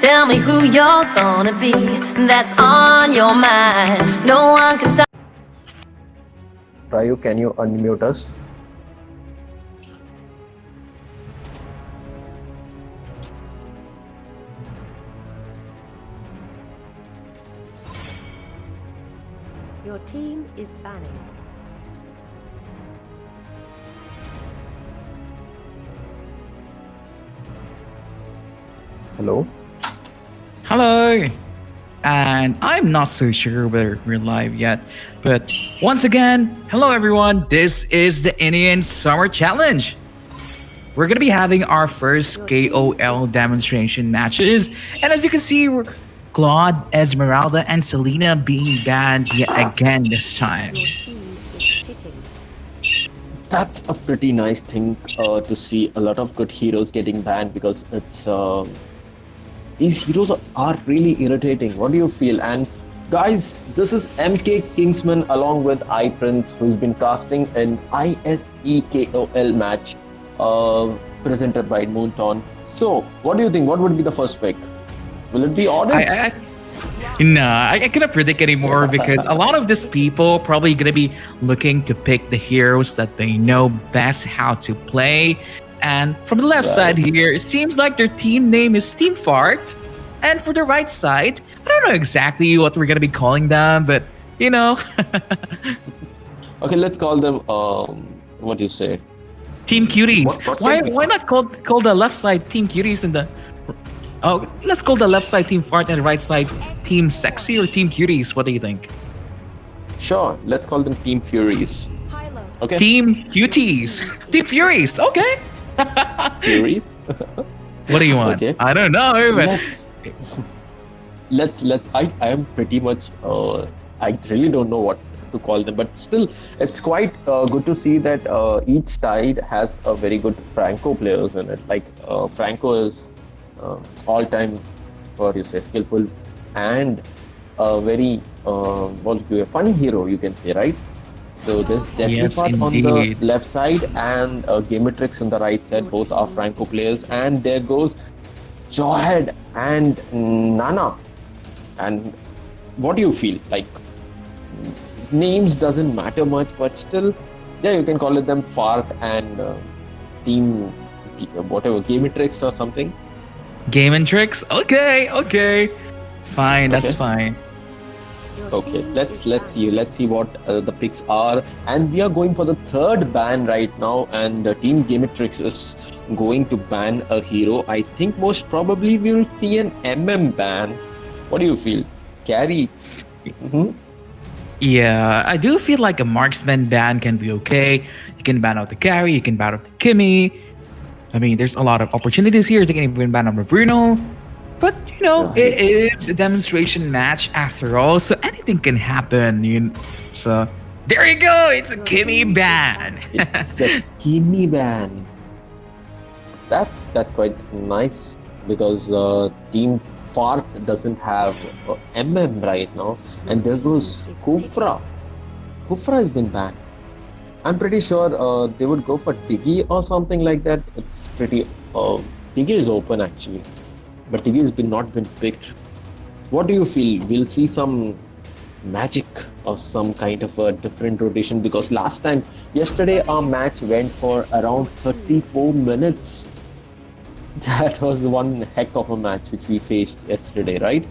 Tell me who you're gonna be. That's on your mind. No one can stop. Ryu, can you unmute us? Your team is banning. Hello? Hello! And I'm not so sure whether we're live yet, but once again, hello everyone, this is the Indian Summer Challenge. We're gonna be having our first KOL demonstration matches, and as you can see, Claude, Esmeralda, and Selena being banned yet again this time. Your team is picking. That's a pretty nice thing to see a lot of good heroes getting banned, because it's these heroes are really irritating. What do you feel? And guys, this is MK Kingsman along with iPrince, who's been casting an ISE KOL match presented by Moonton. So, what do you think? What would be the first pick? Will it be Audit? I cannot predict anymore because a lot of these people probably gonna be looking to pick the heroes that they know best how to play. And from the left side here, it seems like their team name is Team Fart. And for the right side, I don't know exactly what we're gonna be calling them, but you know. Okay, let's call them what do you say? Team Cuties. What Why not call the left side Team Cuties and the let's call the left side Team Fart and the right side Team Sexy or Team Cuties. What do you think? Sure, let's call them Team Furies. Okay. Team Cuties. Team Furies. Okay. Furies? What do you want? Okay. I don't know, but let's I am pretty much I really don't know what to call them, but still it's quite good to see that each side has a very good Franco players in it. Like Franco is all-time, what do you say, skillful and a very fun hero, you can say, right? So there's Decisive on the left side and Gamentrix on the right side. Both are Franco players, and there goes Jawhead and Nana. And what do you feel? Like, names doesn't matter much, but still, yeah, you can call it them Fart and Team whatever, Gamentrix or something. Gamentrix? Okay. Fine, that's fine. Okay, let's see what the picks are, and we are going for the third ban right now, and Team Gamentrix is going to ban a hero. I think most probably we will see an MM ban. What do you feel, Carry? Yeah, I do feel like a marksman ban can be okay. You can ban out the carry, you can ban out the Kimmy. I mean, there's a lot of opportunities here. You can even ban out Bruno. But, you know, it is a demonstration match after all, so anything can happen. So, there you go! It's a Kimmy ban! It's a Kimmy ban. That's quite nice, because Team Fart doesn't have MM right now. And there goes Kufra. Kufra has been banned. I'm pretty sure they would go for Tiggy or something like that. It's pretty... Tiggy is open actually. But Tiggy has not been picked. What do you feel? We'll see some magic or some kind of a different rotation, because yesterday our match went for around 34 minutes. That was one heck of a match which we faced yesterday, right?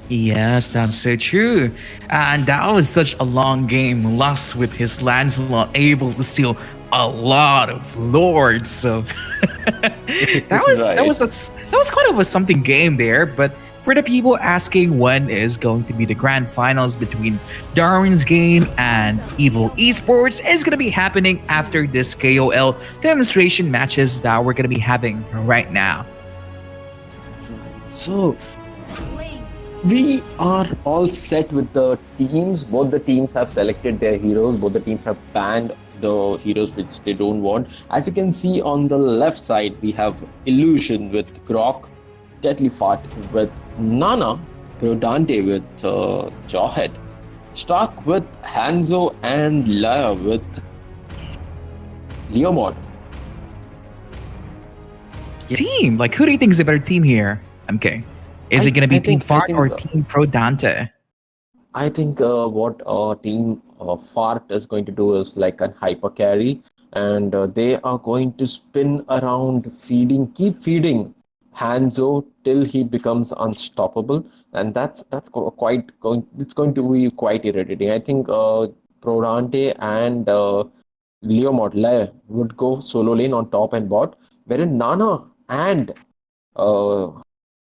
Yes, that's so true. And that was such a long game. Lust with his Lancelot able to steal a lot of lords. So that was kind of a something game there. But for the people asking when is going to be the grand finals between Darwin's game and Evil eSports, is going to be happening after this KOL demonstration matches that we're going to be having right now. So we are all set with the teams. Both the teams have selected their heroes. Both the teams have banned the heroes which they don't want. As you can see on the left side, we have Illusion with Grok, Deadly Fart with Nana, Prodante with Jawhead, Stark with Hanzo, and Laya with Leomod. Team, like, who do you think is a better team here? MK? Is it gonna be Team Fart or Team Prodante? I think what Team Fart is going to do is like a hyper carry, and they are going to spin around, keep feeding Hanzo till he becomes unstoppable, and it's going to be quite irritating. I think Prodante and Leo Modler would go solo lane on top and bot, wherein Nana and uh,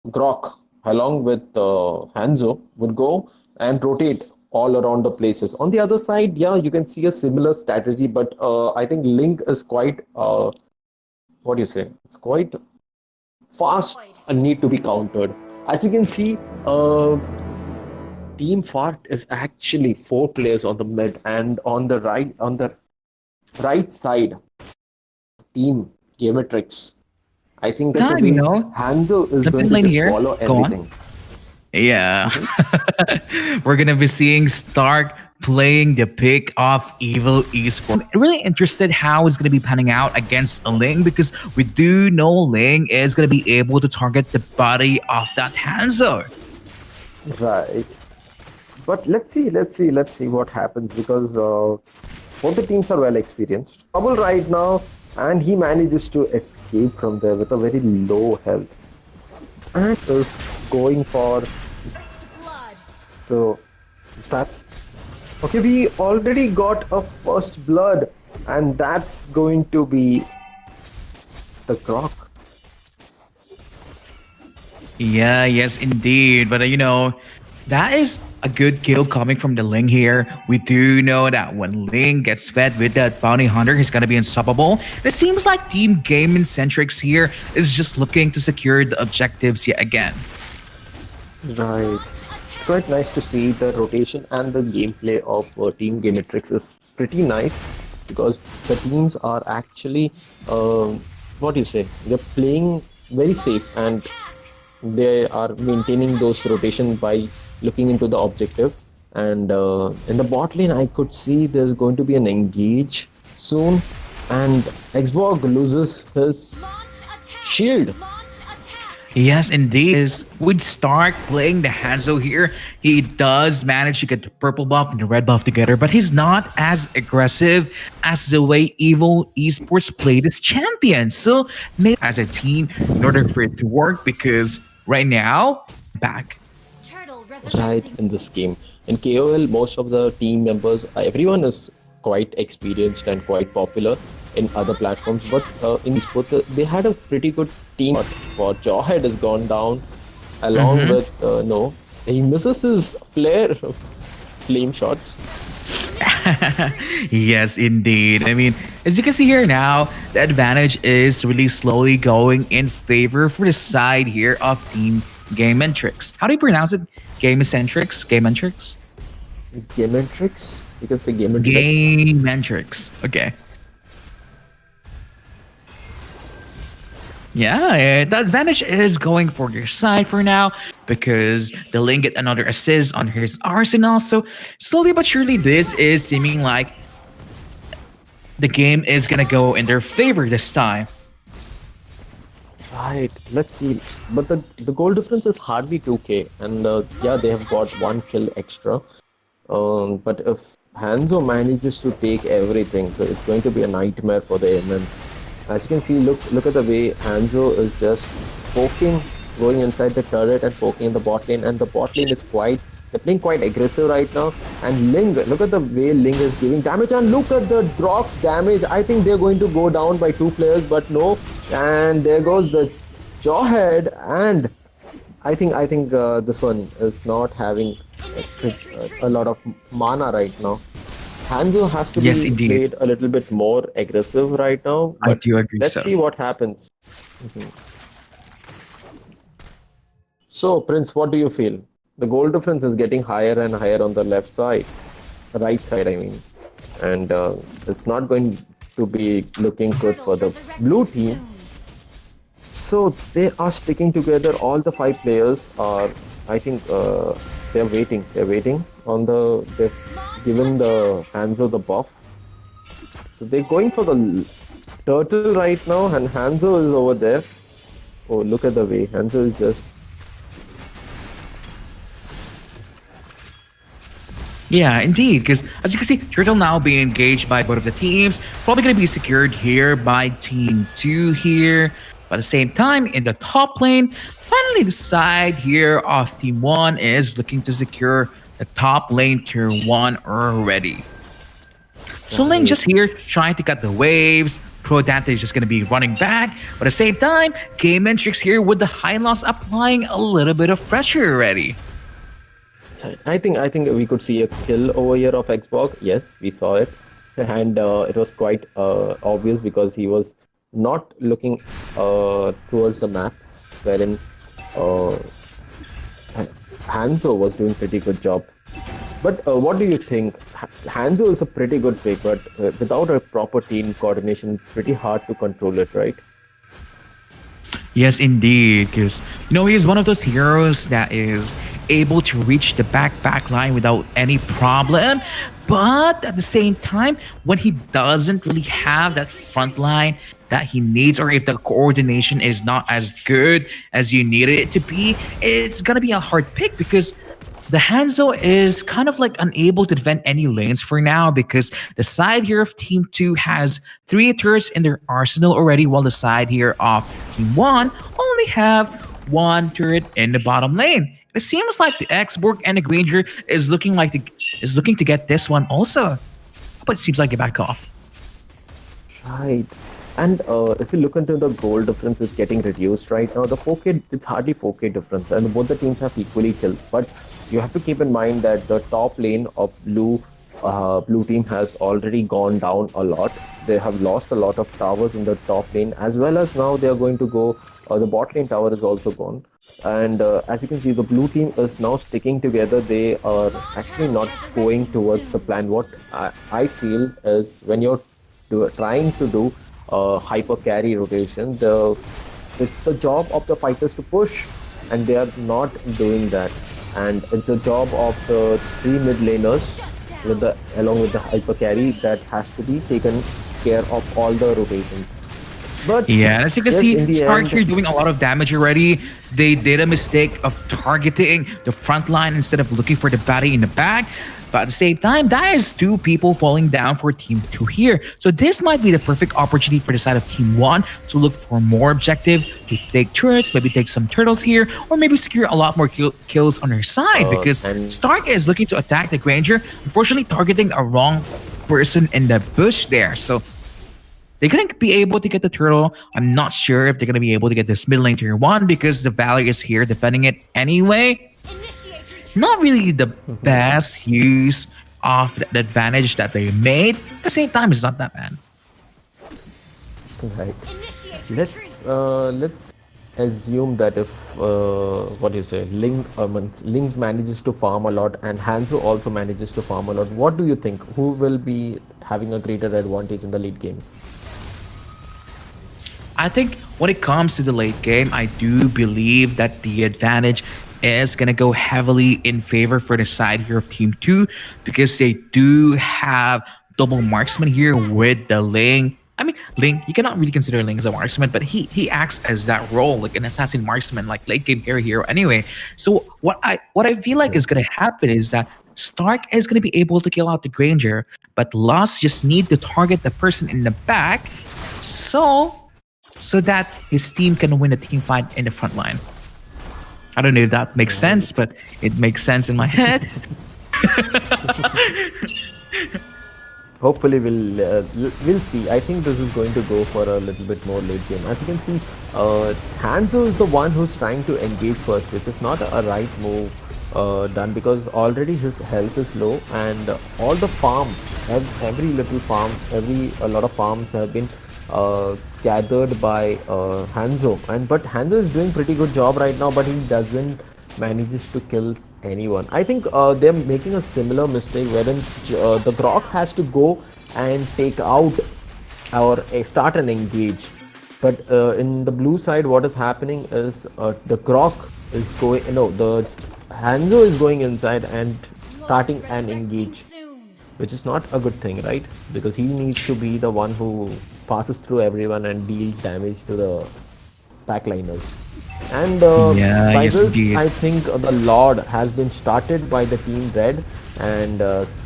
Grok, along with Hanzo, would go and rotate all around the places. On the other side, yeah, you can see a similar strategy, but I think Link is quite, what do you say? It's quite fast and need to be countered. As you can see, Team Fart is actually 4 players on the mid, and on the right side, Team Gamentrix. I think that Time, you know, Hanzo is the going mid to lane just here, swallow go on. everything. Yeah. We're gonna be seeing Stark playing the pick of evil esports. I'm really interested how it's gonna be panning out against a Ling, because we do know Ling is gonna be able to target the body of that Hanzo. Right. But let's see what happens, because both the teams are well experienced. Trouble right now, and he manages to escape from there with a very low health. And is going for. So that's okay. We already got a first blood, and that's going to be the Grok. Yeah, yes, indeed. But you know, that is a good kill coming from the Ling here. We do know that when Ling gets fed with that bounty hunter, he's gonna be unstoppable. It seems like Team Gamentrix here is just looking to secure the objectives yet again. Right. It's quite nice to see the rotation and the gameplay of Team Gamentrix is pretty nice, because the teams are actually, what do you say? They're playing very safe, and they are maintaining those rotation by looking into the objective. And in the bot lane, I could see there's going to be an engage soon, and Xborg loses his shield. Yes, indeed. With Stark playing the Hanzo here, he does manage to get the purple buff and the red buff together, but he's not as aggressive as the way Evil Esports play this champion. So maybe as a team, in order for it to work, because right now, back. Right in this game. In KOL, most of the team members, everyone is quite experienced and quite popular in other platforms, but in esports, they had a pretty good team. For Jawhead has gone down, along with no, he misses his flame shots. Yes, indeed. I mean, as you can see here now, the advantage is really slowly going in favor for the side here of Team Gamentrix. How do you pronounce it? Gamentrix? Gamentrix? Gamentrix? You can say Gamentrix. Gamentrix. Okay. Yeah, the advantage is going for your side for now, because the Ling get another assist on his arsenal. So slowly but surely, this is seeming like the game is gonna go in their favor this time. Right, let's see. But the goal difference is hardly 2k, and yeah, they have got 1 kill extra. But if Hanzo manages to take everything, so it's going to be a nightmare for the MM. As you can see, look at the way Hanzo is just poking, going inside the turret and poking in the bot lane, and the bot lane is they're playing quite aggressive right now. And Ling, look at the way Ling is giving damage, and look at the Grok's damage. I think they're going to go down by 2 players, but no. And there goes the Jawhead, and I think this one is not having a lot of mana right now. Hanzo has to be played a little bit more aggressive right now. I do agree. Let's see what happens. So, Prince, what do you feel? The goal difference is getting higher and higher on the left side, right side, I mean. And it's not going to be looking good for the blue team. So, they are sticking together. All the 5 players are, I think, they're waiting. They're waiting on they've given the Hanzo the buff. So they're going for the turtle right now, and Hanzo is over there. Oh, look at the way Hanzo is just Yeah, indeed. Because as you can see, Turtle now being engaged by both of the teams. Probably going to be secured here by Team 2 here. But at the same time, in the top lane, finally the side here of Team 1 is looking to secure the top lane tier 1 already. So Ling Right. just here trying to cut the waves. Prodante is just going to be running back. But at the same time, Gamentrix here with the high loss applying a little bit of pressure already. I think we could see a kill over here of Xbox. Yes, we saw it, and it was quite obvious because he was not looking towards the map, wherein uh, Hanzo was doing pretty good job. But what do you think? Hanzo is a pretty good pick, but without a proper team coordination, it's pretty hard to control it, right? Yes, indeed, because he's one of those heroes that is able to reach the back line without any problem. But at the same time, when he doesn't really have that front line that he needs, or if the coordination is not as good as you needed it to be, it's gonna be a hard pick because the Hanzo is kind of like unable to defend any lanes for now because the side here of Team 2 has 3 turrets in their arsenal already, while the side here of Team 1 only have 1 turret in the bottom lane. It seems like the Xborg and the Granger is looking to get this one also, but it seems like they back off. Right. And if you look into the goal difference is getting reduced right now, the 4K, it's hardly 4K difference, and both the teams have equally kills. But you have to keep in mind that the top lane of blue team has already gone down a lot. They have lost a lot of towers in the top lane, as well as now they are going to go, the bot lane tower is also gone. And as you can see, the blue team is now sticking together. They are actually not going towards the plan. What I feel is when you're trying to do hyper carry rotation, it's the job of the fighters to push, and they are not doing that. And it's the job of the 3 mid laners along with the hyper carry that has to be taken care of all the rotations. But Yeah, as you can yes, in see, the Stark end, here doing a lot of damage already. They did a mistake of targeting the front line instead of looking for the baddie in the back. But at the same time, that is 2 people falling down for Team 2 here. So this might be the perfect opportunity for the side of Team 1 to look for more objective, to take turrets, maybe take some turtles here, or maybe secure a lot more kills on their side because and Stark is looking to attack the Granger, unfortunately targeting a wrong person in the bush there. So they're going to be able to get the turtle. I'm not sure if they're going to be able to get this mid lane tier 1 because the Valor is here defending it anyway. Not really the best use of the advantage that they made. At the same time, it's not that bad. right. Let's assume that if what do you say, Link manages to farm a lot and Hanzo also manages to farm a lot. What do you think? Who will be having a greater advantage in the late game? I think when it comes to the late game, I do believe that the advantage is going to go heavily in favor for the side here of Team 2 because they do have double marksman here with the Ling. I mean, Ling, you cannot really consider Ling as a marksman, but he acts as that role, like an assassin marksman, like late game carry hero anyway. So what I feel like is going to happen is that Stark is going to be able to kill out the Granger, but Lost just need to target the person in the back so that his team can win a team fight in the front line. I don't know if that makes sense, but it makes sense in my head. Hopefully we'll see. I think this is going to go for a little bit more late game. As you can see, Hanzo is the one who's trying to engage first, which is not a right move done because already his health is low and all the farm, every little farm, a lot of farms have been gathered by Hanzo, but Hanzo is doing pretty good job right now, but he doesn't manages to kill anyone. I think they're making a similar mistake wherein the Grok has to go and take out or start an engage. But in the blue side, what is happening is the Grok is going, no, the Hanzo is going inside and starting an engage, which is not a good thing, right? Because he needs to be the one who passes through everyone and deals damage to the backliners. And Yeah, by yes, this, indeed. I think the Lord has been started by the Team Red, and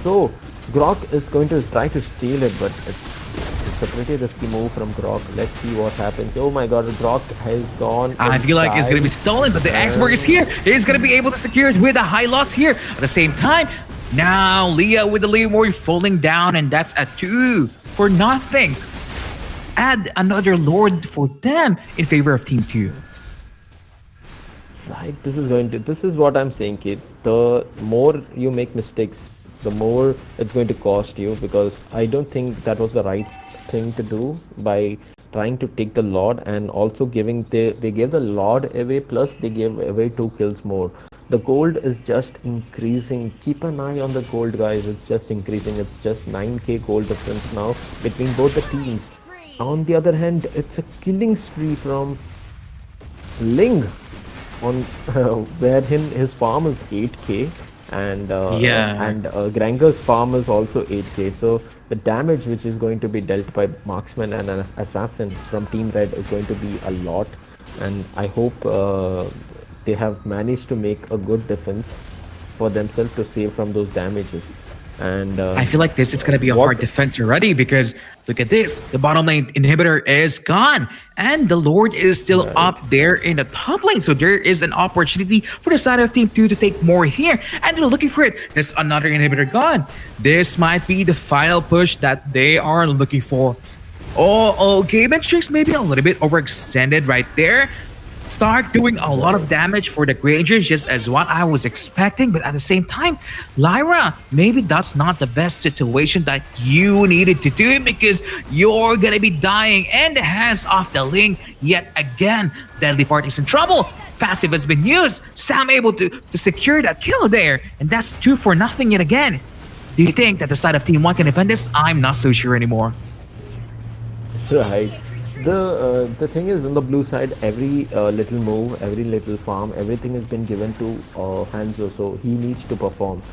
so Grok is going to try to steal it, but it's a pretty risky move from Grok. Let's see what happens. Oh my God, Grok has gone I feel like it's gonna be inside, stolen, but the Xborg is and here. He's gonna be able to secure it with a high loss here. At the same time, now Leah with the Leomore falling down, and that's a 2 for nothing. Add another Lord for them in favor of Team 2. right, this is what I'm saying, kid. The more you make mistakes, the more it's going to cost you, because I don't think that was the right thing to do by trying to take the Lord, and also giving they gave the Lord away, plus they gave away 2 kills more. The gold is just increasing. Keep an eye on the gold, guys. It's just increasing. It's just 9k gold difference now between both the teams. On the other hand, it's a killing spree from Ling on where his farm is 8k, Yeah. and Granger's farm is also 8k. So the damage which is going to be dealt by marksman and an assassin from Team Red is going to be a lot, and I hope they have managed to make a good defense for themselves to save from those damages. And I feel like this is going to be a hard what defense already because look at this. The bottom lane inhibitor is gone and the Lord is still right. up there in the top lane. So there is an opportunity for the side of Team 2 to take more here and they're looking for it. There's another inhibitor gone. This might be the final push that they are looking for. Oh, Gamentrix maybe a little bit overextended right there. Start doing a lot of damage for the Grangers, just as what I was expecting. But at the same time, Lyra, maybe that's not the best situation that you needed to do because you're gonna be dying and the hands off the link yet again. Deadly Fart is in trouble. Passive has been used. Sam able to secure that kill there, and that's 2 for nothing yet again. Do you think that the side of Team 1 can defend this? I'm not so sure anymore. Right. The thing is, on the blue side, every little move, every little farm, everything has been given to Hanzo, so he needs to perform.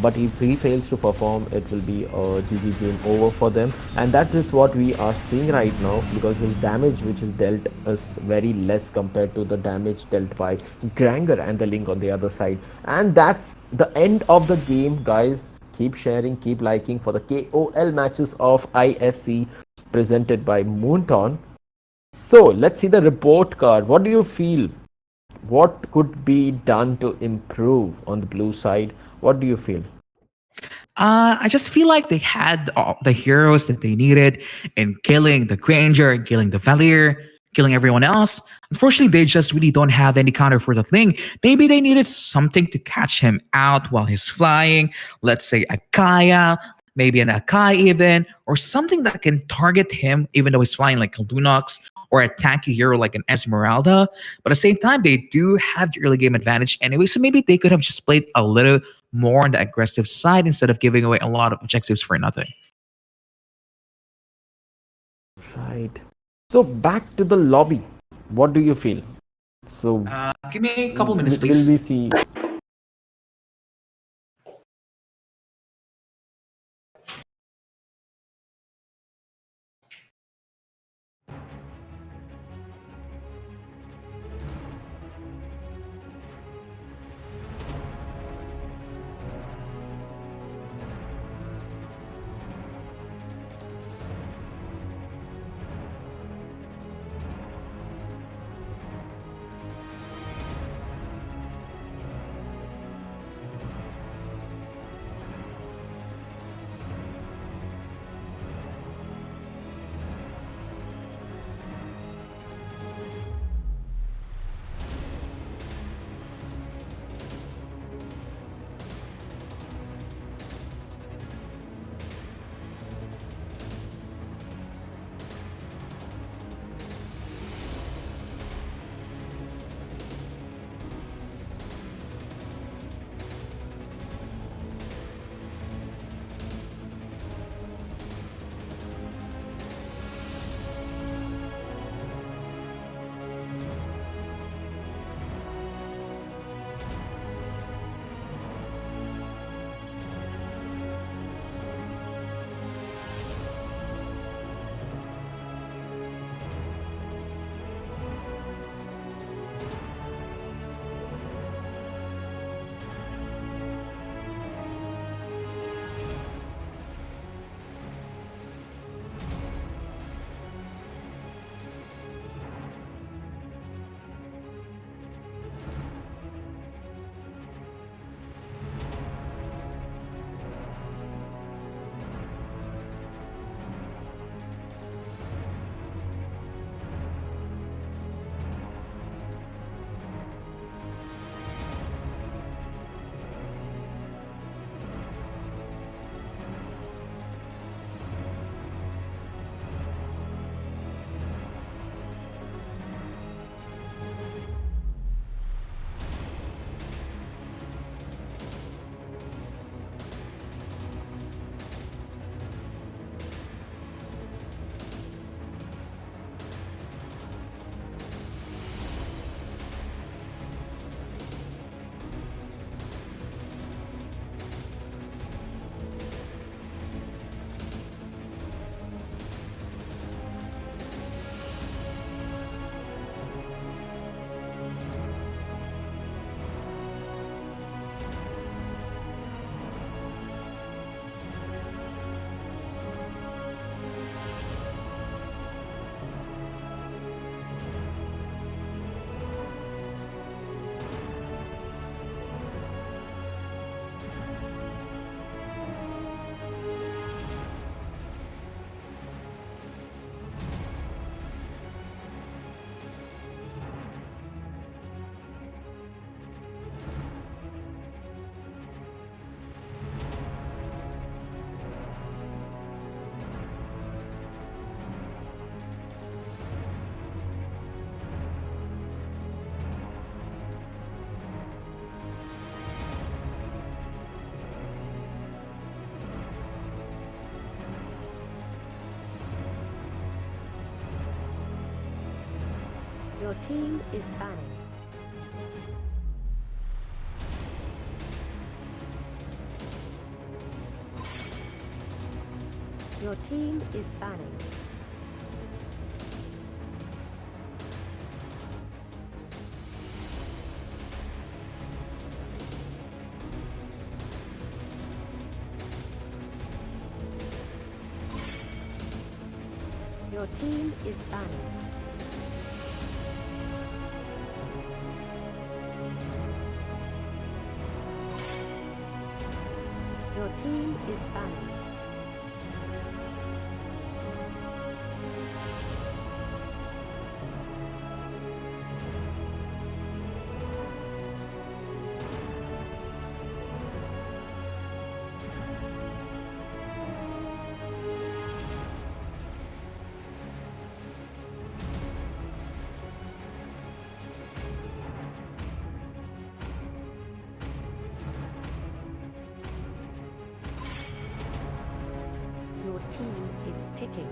But if he fails to perform, it will be a GG game over for them, and that is what we are seeing right now, because his damage which is dealt is very less compared to the damage dealt by Granger and the Link on the other side. And that's the end of the game, guys. Keep sharing, keep liking for the KOL matches of ISC presented by Moonton. So let's see the report card. What do you feel? What could be done to improve on the blue side? What do you feel? I just feel like they had all the heroes that they needed in killing the Granger, killing the Valier, killing everyone else. Unfortunately, they just really don't have any counter for the thing. Maybe they needed something to catch him out while he's flying. Let's say a Kaya, maybe an Akai even, or something that can target him even though he's flying like a Lunox or a tanky hero like an Esmeralda. But at the same time, they do have the early game advantage anyway, so maybe they could have just played a little more on the aggressive side instead of giving away a lot of objectives for nothing. Right. So back to the lobby. What do you feel? So Give me a couple minutes, will please. we see? Your team is banning. Your team is banning. Your team is banning. Your team is banning. Your team is picking.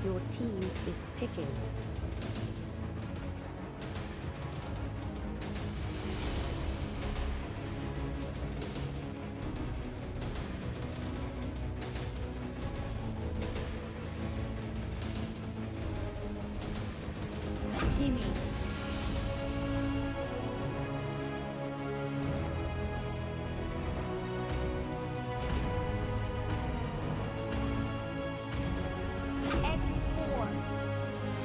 Your team is picking. Kimi.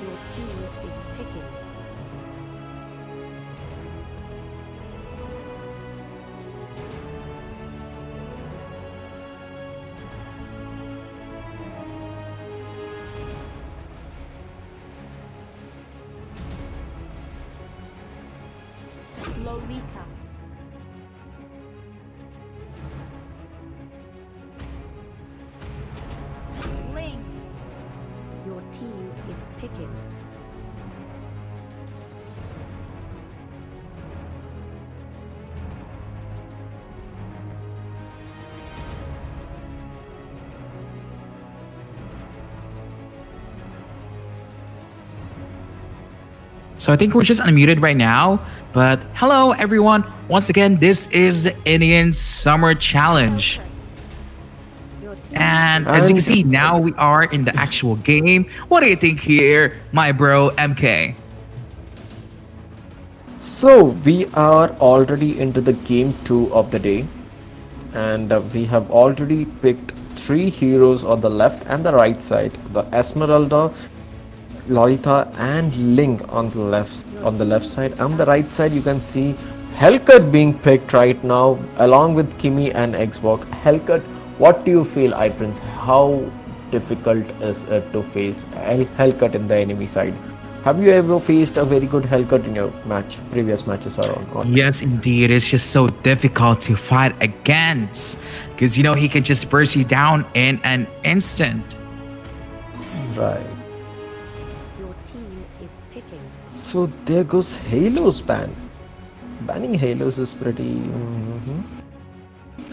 Your team is picking. Lolita. Ling. Your team is picking. So I think we're just unmuted right now. But hello, everyone. Once again, this is the Indian Summer Challenge. Your team And as you can see, now we are in the actual game. What do you think here, my bro MK? So we are already into the game 2 of the day, and we have already picked 3 heroes on the left and the right side: the Esmeralda, Lolita, and Ling on the left side. On the right side, you can see Hellcut being picked right now, along with Kimi and Xbox. Hellcut, what do you feel, iPrince? How difficult is it to face Hellcut in the enemy side? Have you ever faced a very good Hellcut in your previous matches or not? Yes, indeed. It's just so difficult to fight against because, he can just burst you down in an instant. Right. Your team is picking. So there goes Halo's ban. Banning Halos is pretty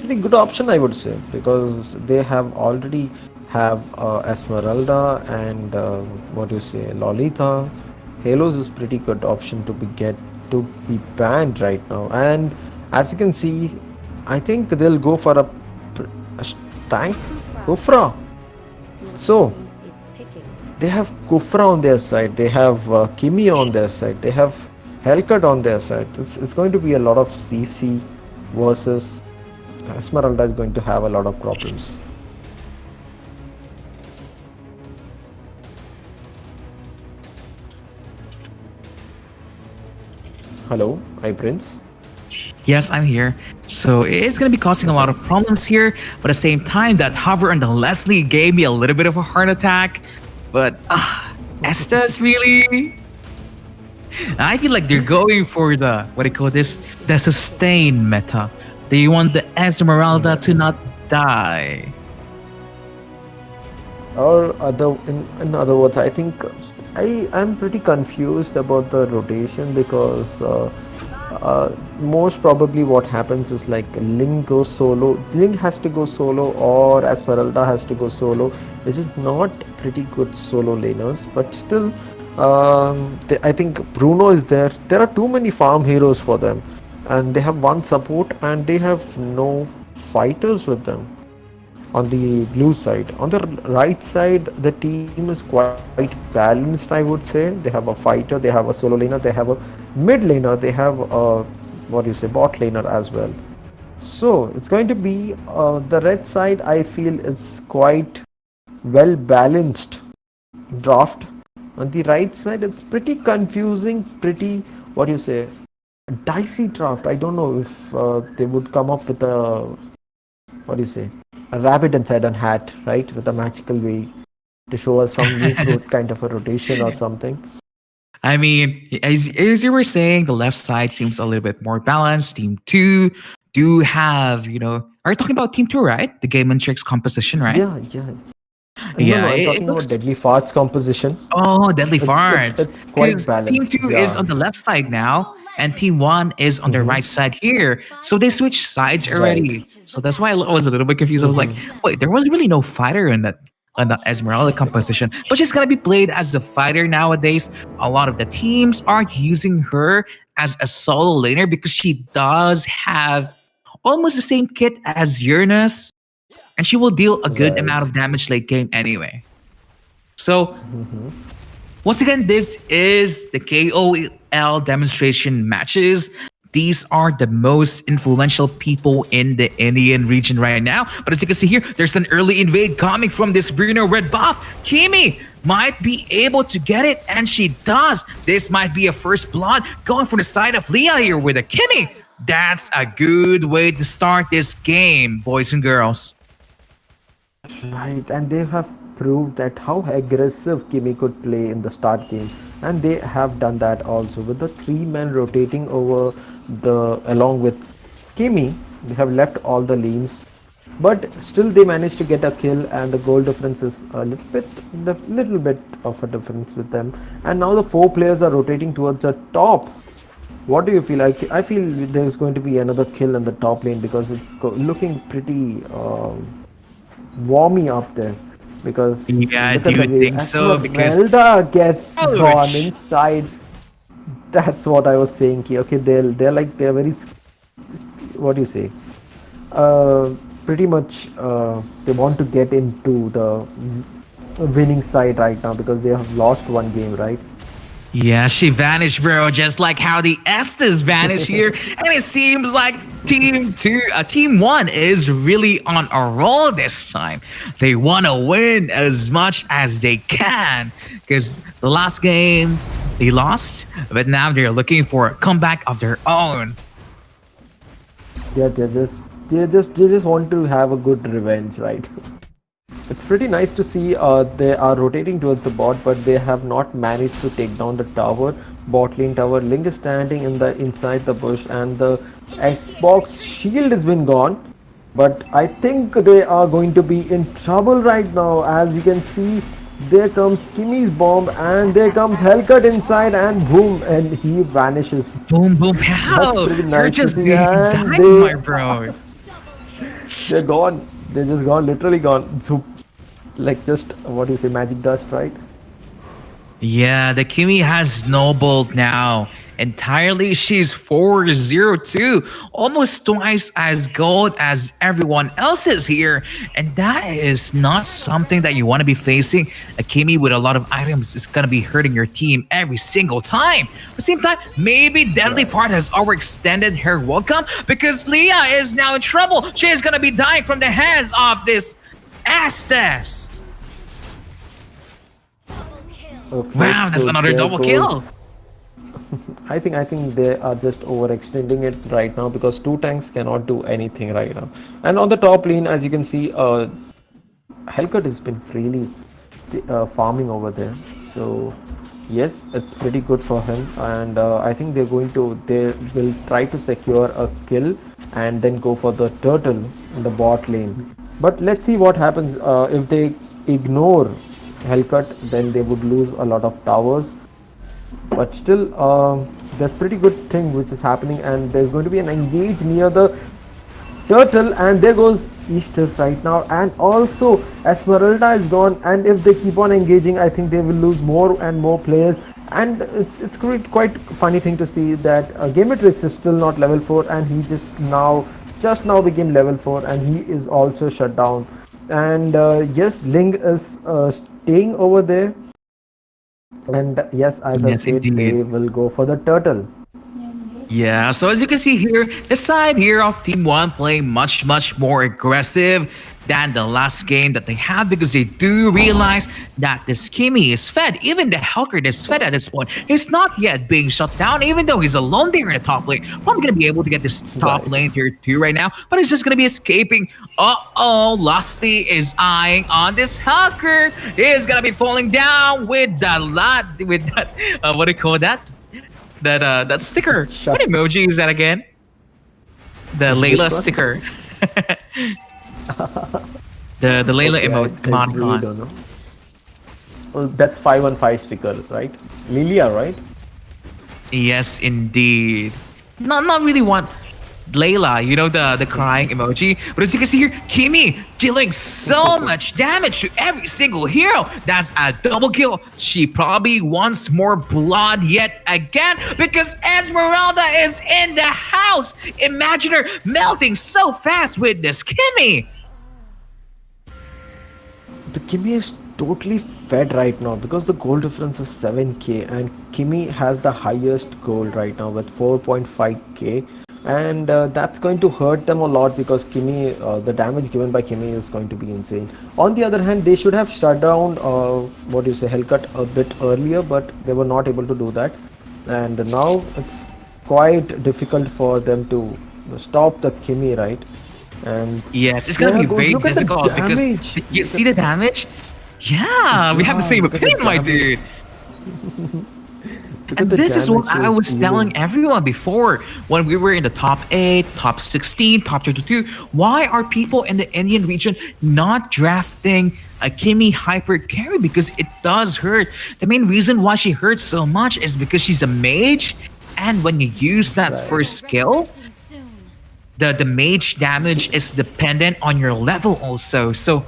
good option, I would say, because they have already have Esmeralda and Lolita. Halos is pretty good option to be banned right now, and as you can see, I think they'll go for a tank Kufra. So Team is picking. they have Kufra on their side, they have Kimi on their side, they have Hellcut on their side. It's going to be a lot of CC versus Esmeralda is going to have a lot of problems. Hello, hi Prince. Yes, I'm here. So it is going to be causing a lot of problems here. But at the same time, that hover on the Leslie gave me a little bit of a heart attack. But Estes, really? I feel like they're going for the what do you call this? The sustain meta. They want the Esmeralda to not die. Or in other words, I think I'm pretty confused about the rotation because most probably what happens is like Link goes solo. Link has to go solo, or Esmeralda has to go solo, which is not pretty good solo laners. But still, I think Bruno is there. There are too many farm heroes for them, and they have one support and they have no fighters with them on the blue side. On the right side, the team is quite balanced, I would say. They have a fighter, they have a solo laner, they have a mid laner, they have a bot laner as well. So it's going to be the red side. I feel is quite well balanced draft. On the right side, it's pretty confusing, pretty dicey draft. I don't know if they would come up with a rabbit inside a hat, right, with a magical way to show us some new kind of a rotation or something. I mean, as you were saying, the left side seems a little bit more balanced. Team 2 do have, are you talking about Team 2, right? The Gamentrix composition, right? Yeah. No, I'm talking about Deadly Fart's composition. Oh, Deadly Farts. It's quite balanced. Team 2 is on the left side now, and Team 1 is on the right side here. So they switched sides already. Right. So that's why I was a little bit confused. I was like, wait, there was really no fighter in that on the Esmeralda composition, but she's gonna be played as the fighter nowadays. A lot of the teams are using her as a solo laner because she does have almost the same kit as Uranus, and she will deal a good amount of damage late game anyway. So once again, this is the KOL demonstration matches. These are the most influential people in the Indian region right now. But as you can see here, there's an early invade coming from this Bruno red buff. Kimi might be able to get it, and she does. This might be a first blood going for the side of Leah here with a Kimi. That's a good way to start this game, boys and girls. Right, and they have proved that how aggressive Kimi could play in the start game, and they have done that also with the 3 men rotating over along with Kimi. They have left all the lanes, but still they managed to get a kill, and the goal difference is a little bit of a difference with them. And now the 4 players are rotating towards the top. What do you feel? I feel there's going to be another kill in the top lane because it's looking pretty warmy up there. Because yeah, do you think so? Because Esmeralda gets gone inside. That's what I was saying. Okay, they're very, what do you say? Pretty much they want to get into the winning side right now because they have lost one game, right? yeah, she vanished, bro, just like how the Estes vanished here. And it seems like Team 1 is really on a roll this time. They want to win as much as they can because the last game they lost, but now they're looking for a comeback of their own. Yeah, they just want to have a good revenge, right? It's pretty nice to see they are rotating towards the bot, but they have not managed to take down the tower, bot lane tower. Link is standing inside the bush, and the Xbox shield has been gone. But I think they are going to be in trouble right now. As you can see, there comes Kimi's bomb, and there comes Hellcut inside, and boom, and he vanishes. Boom, boom, pow! That's pretty nice. You're just to see. dynamite, bro. They're gone. They're just gone, literally gone. So, like just what do you say, magic dust, right? Yeah, the Kimi has snowballed now. Entirely, she's 402, almost twice as gold as everyone else is here. And that is not something that you want to be facing. A Kimi with a lot of items is going to be hurting your team every single time. At the same time, maybe Deadly Fart has overextended her welcome because Leah is now in trouble. She is going to be dying from the hands of this Estes. Okay, Wow, that's so another there double goes- kill. I think they are just overextending it right now because 2 tanks cannot do anything right now. And on the top lane, as you can see, Hellcut has been freely farming over there. So yes, it's pretty good for him, and I think they will try to secure a kill and then go for the turtle in the bot lane. But let's see what happens if they ignore Hellcut, then they would lose a lot of towers. But still, there's pretty good thing which is happening, and there's going to be an engage near the turtle, and there goes Easters right now, and also Esmeralda is gone, and if they keep on engaging, I think they will lose more and more players. And it's quite funny thing to see that Gamentrix is still not level 4, and he just now became level 4, and he is also shut down. And yes, Ling is staying over there, and yes, as I Yes, said, indeed. they will go for the turtle. Yeah, so as you can see here, the side here of Team 1 playing much, much more aggressive than the last game that they had because they do realize that this Kimmy is fed. Even the Helker is fed at this point. He's not yet being shut down, even though he's alone there in the top lane. Probably going to be able to get this top Right. lane tier 2 right now, but he's just going to be escaping. Uh-oh, Lusty is eyeing on this Helker. He is going to be falling down with with that, what do you call that? That sticker. What Shut. emoji is that again? The Which Layla one? sticker. The Layla Okay, emote. Come I on, come really on. don't know. Well, that's 515 sticker, right? Lilia, right? Yes, indeed. Not really want Layla, you know, the crying emoji. But as you can see here, Kimi dealing so much damage to every single hero. That's a double kill. She probably wants more blood yet again because Esmeralda is in the house. Imagine her melting so fast with this Kimi. The Kimi is totally fed right now because the goal difference is 7k, and Kimi has the highest goal right now with 4.5k, and that's going to hurt them a lot because the damage given by Kimi is going to be insane. On the other hand, they should have shut down what do you say, Hellcut a bit earlier, but they were not able to do that, and now it's quite difficult for them to stop the Kimi, right? And Yes, it's gonna there be goes, very look at the difficult because damage. you Look see at, the damage. Yeah, we have the yeah, same look at the opinion, my damage. dude. Look at And the this is what damage I he's was telling dealing. everyone before when we were in the top 8, top 16, top 32. Why are people in the Indian region not drafting a Kimi hyper carry? Because it does hurt. The main reason why she hurts so much is because she's a mage. And when you use that Right. first skill, the mage damage is dependent on your level also. So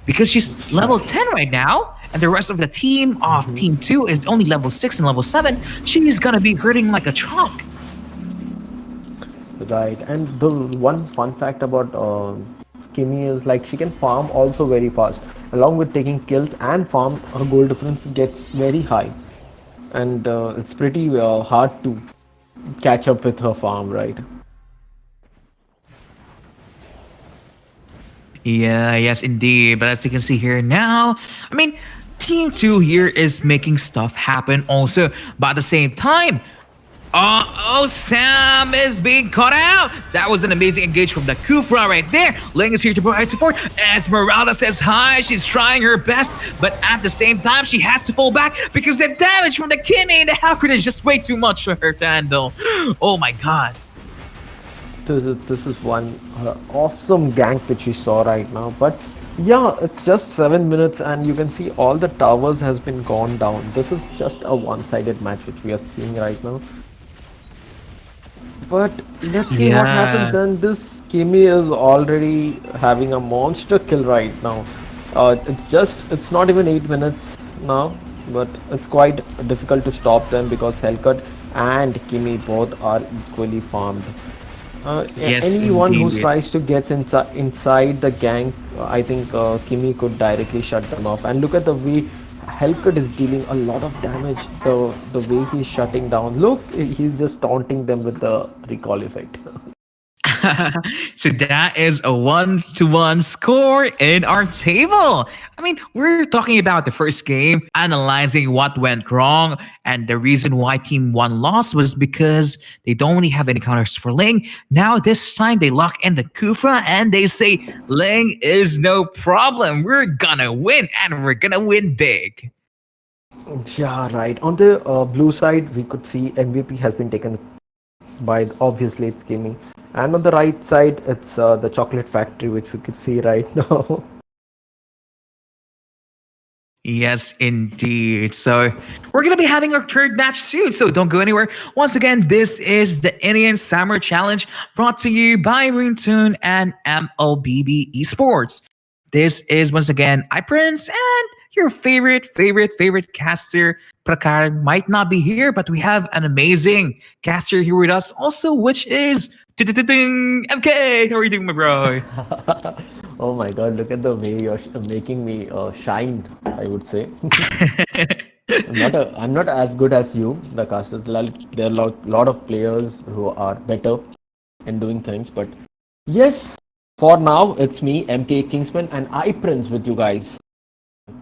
because she's level Right. 10 right now, and the rest of the team of Team 2 is only level 6 and level 7, she's gonna be hurting like a chalk. Right. And the one fun fact about Kimi is like she can farm also very fast. Along with taking kills and farm, her goal difference gets very high. And it's pretty hard to catch up with her farm, right? Yeah, yes, indeed. But as you can see here now, I mean, Team 2 here is making stuff happen also. But at the same time, oh, Sam is being caught out. That was an amazing engage from the Kufra right there. Ling is here to provide support. Esmeralda says hi. She's trying her best. But at the same time, she has to fall back because the damage from the Kimmy and the Halcrid is just way too much for her to handle. Oh my god. This is one awesome gank which we saw right now. But yeah, it's just 7 minutes, and you can see all the towers has been gone down. This is just a one-sided match which we are seeing right now. But let's see what happens. Yeah. And this Kimi is already having a monster kill right now. It's not even 8 minutes now, but it's quite difficult to stop them because Hellcut and Kimi both are equally farmed. Yes, Anyone who indeed. tries to get inside the gang, I think Kimi could directly shut them off. And look at the way Hellcut is dealing a lot of damage. The way he's shutting down. Look, he's just taunting them with the recall effect. So that is a 1-1 score in our table. I mean, we're talking about the first game, analyzing what went wrong, and the reason why Team 1 lost was because they don't really have any counters for Ling. Now, this time, they lock in the Kufra and they say, Ling is no problem. We're gonna win, and we're gonna win big. Yeah, right. On the blue side, we could see MVP has been taken by obviously it's gaming, and on the right side, it's the chocolate factory, which we could see right now. Yes, indeed. So we're gonna be having our third match soon. So don't go anywhere. Once again, this is the Indian Summer Challenge brought to you by Moontoon and MLBB Esports. This is once again iPrince and your favorite caster. Prakar might not be here, but we have an amazing caster here with us also, which is MK. How are you doing, my bro? Oh my God! Look at the way you're making me shine. I would say I'm not as good as you, the casters. There are lot of players who are better in doing things, but yes, for now it's me, MK Kingsman, and I Prince with you guys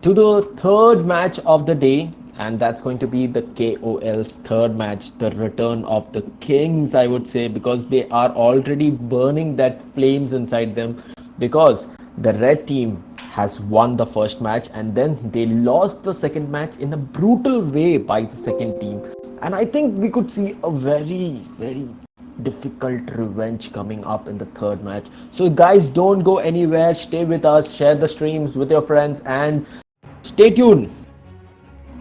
to the third match of the day, and that's going to be the KOL's third match, the return of the Kings, I would say, because they are already burning that flames inside them. Because the red team has won the first match and then they lost the second match in a brutal way by the second team, and I think we could see a very difficult revenge coming up in the third match. So guys, don't go anywhere, stay with us, share the streams with your friends, and stay tuned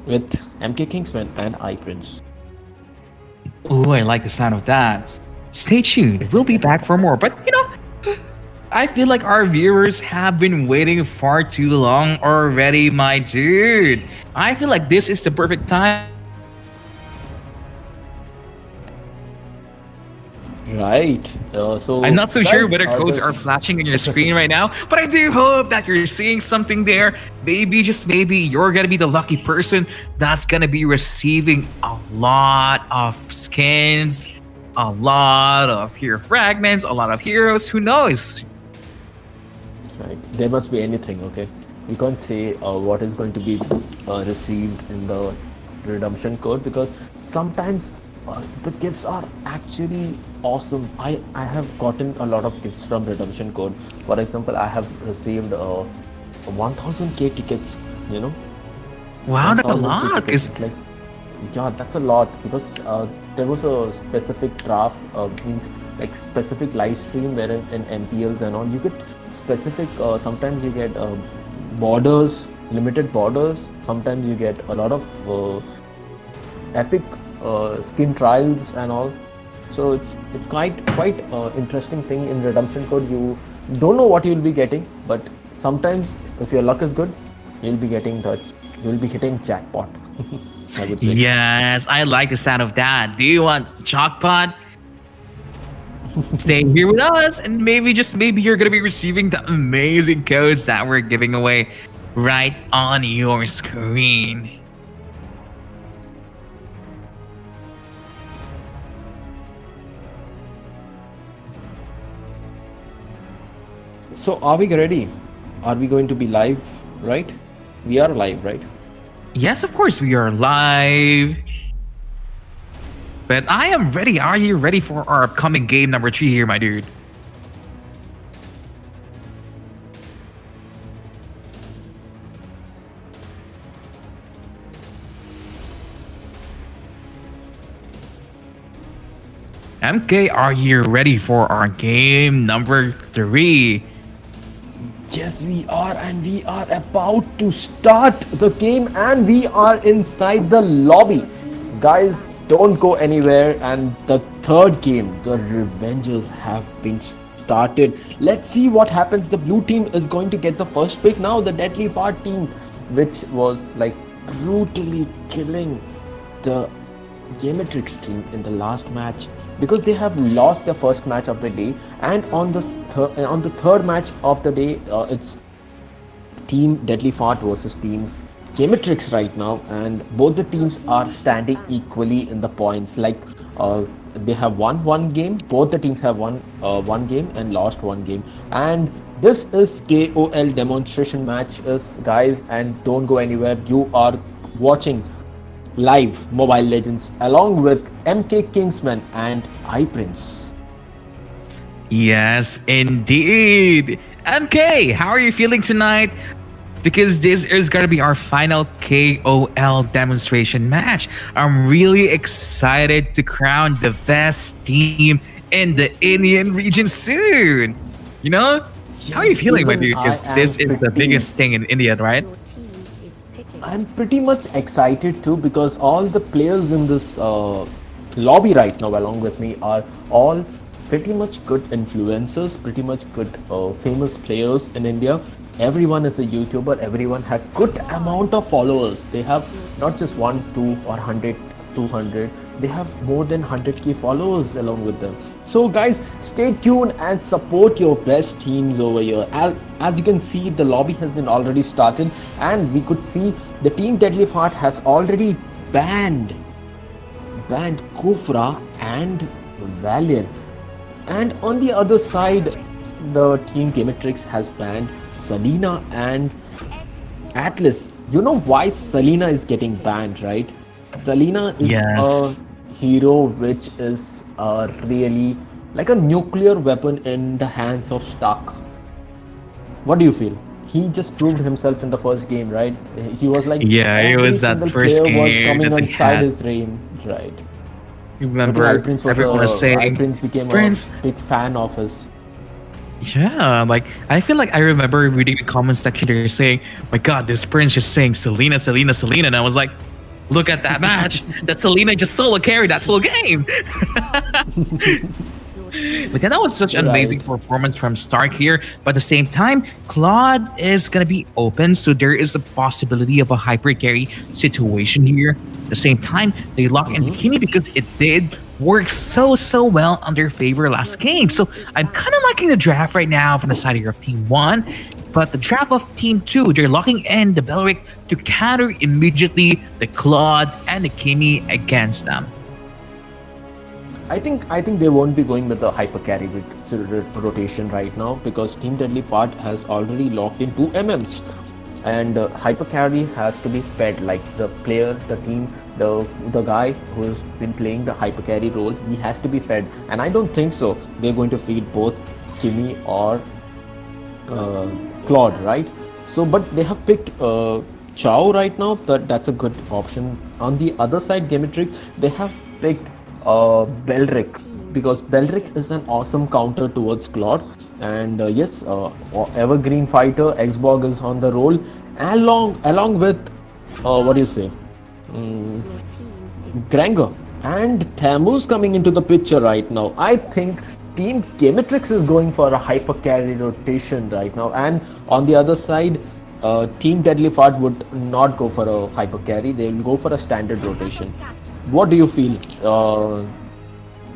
with MK Kingsman and iPrince. Oh, I like the sound of that. Stay tuned. We'll be back for more. But, I feel like our viewers have been waiting far too long already, my dude. I feel like this is the perfect time. Right. So I'm not so sure guys, whether codes are flashing on your screen right now, but I do hope that you're seeing something there. Maybe, just maybe, you're gonna be the lucky person that's gonna be receiving a lot of skins, a lot of hero fragments, a lot of heroes. Who knows? right. There must be anything. Okay, we can't say what is going to be received in the redemption code, because sometimes the gifts are actually awesome. I have gotten a lot of gifts from redemption code. For example, I have received 1000k tickets. You know, Wow, that's a 1000k lot. tickets. It's like, yeah, that's a lot, because there was a specific draft, means like specific live stream wherein in MPLs and all you get specific. Sometimes you get borders, limited borders. Sometimes you get a lot of epic skin trials and all. So it's quite interesting thing in redemption code. You don't know what you'll be getting, but sometimes if your luck is good, you'll be hitting jackpot. I would say. Yes, I like the sound of that. Do you want Chalkpot? Stay here with us, and maybe, just maybe, you're gonna be receiving the amazing codes that we're giving away right on your screen. So are we ready? Are we going to be live? Right? We are live, right? Yes, of course, we are live. But I am ready. Are you ready for our upcoming game number 3 here, my dude? MK, are you ready for our game number 3? Yes, we are, and we are about to start the game, and we are inside the lobby. Guys, don't go anywhere. And the third game, the Revengers, have been started. Let's see what happens. The blue team is going to get the first pick now. The Deadly Fart team, which was like brutally killing the Gamentrix team in the last match, because they have lost their first match of the day, and on the third match of the day, it's Team Deadly Fart versus Team Gamentrix right now, and both the teams are standing equally in the points. Like they have won one game, both the teams have won one game and lost one game, and this is KOL demonstration matches, guys. And don't go anywhere. You are watching live Mobile Legends along with MK Kingsman and iPrince. Yes, indeed. MK, how are you feeling tonight? because this is gonna be our final KOL demonstration match. I'm really excited to crown the best team in the Indian region soon. You know? How are you Yes, feeling, my even dude? I Because am this is the pretty. biggest thing in India, right? Your team is picking. I'm pretty much excited too because all the players in this lobby right now, along with me, are all pretty much good influencers, pretty much good famous players in India. Everyone is a YouTuber. Everyone has good amount of followers. They have not just one, two, or 100, 200. They have more than 100k followers along with them. So guys, stay tuned and support your best teams over here. As you can see, the lobby has been already started, and we could see the team Deadly Fart has already banned Kufra and Valiant. And on the other side, the team Gamentrix has banned Selena and Atlas. You know why Selena is getting banned, right? Selena is a Yes. hero which is really like a nuclear weapon in the hands of Stark. What do you feel? He just proved himself in the first game, right? He was like Yeah, it every was that single first player was game coming that they inside had. his reign, right? Even Remember, everyone was I saying, Prince became a Prince, big fan of his. yeah, like I feel like I remember reading the comment section there saying, "My God, this Prince just saying Selena, Selena, Selena," and I was like, "Look at that match! That Selena just solo carried that whole game." Your team But then that was such an Right. amazing performance from Stark here. But at the same time, Claude is gonna be open, so there is a possibility of a hyper carry situation here. At the same time, they lock in Bikini because it did work so well on their favor last game. So I'm kind of liking the draft right now from the side here of Team One. But the draft of Team Two, they're locking in the Belric to counter immediately the Claude and the Kimi against them. I think they won't be going with the hyper carry rotation right now because Team Deadly Fart has already locked in two MMs, and hyper carry has to be fed. Like the player, the team, the guy who's been playing the hyper carry role, he has to be fed. And I don't think so. They're going to feed both Kimmy or uh, Claude, right? So, but they have picked Chow right now. That's a good option. On the other side, Gamentrix, they have picked Belric because Belric is an awesome counter towards Claude. And yes, Evergreen Fighter, Xborg is on the roll, along with what do you say? your team is Granger and Thamus coming into the picture right now. I think Team Gamentrix is going for a hyper carry rotation right now, and on the other side, Team Deadly Fart would not go for a hyper carry. They will go for a standard rotation. What do you feel,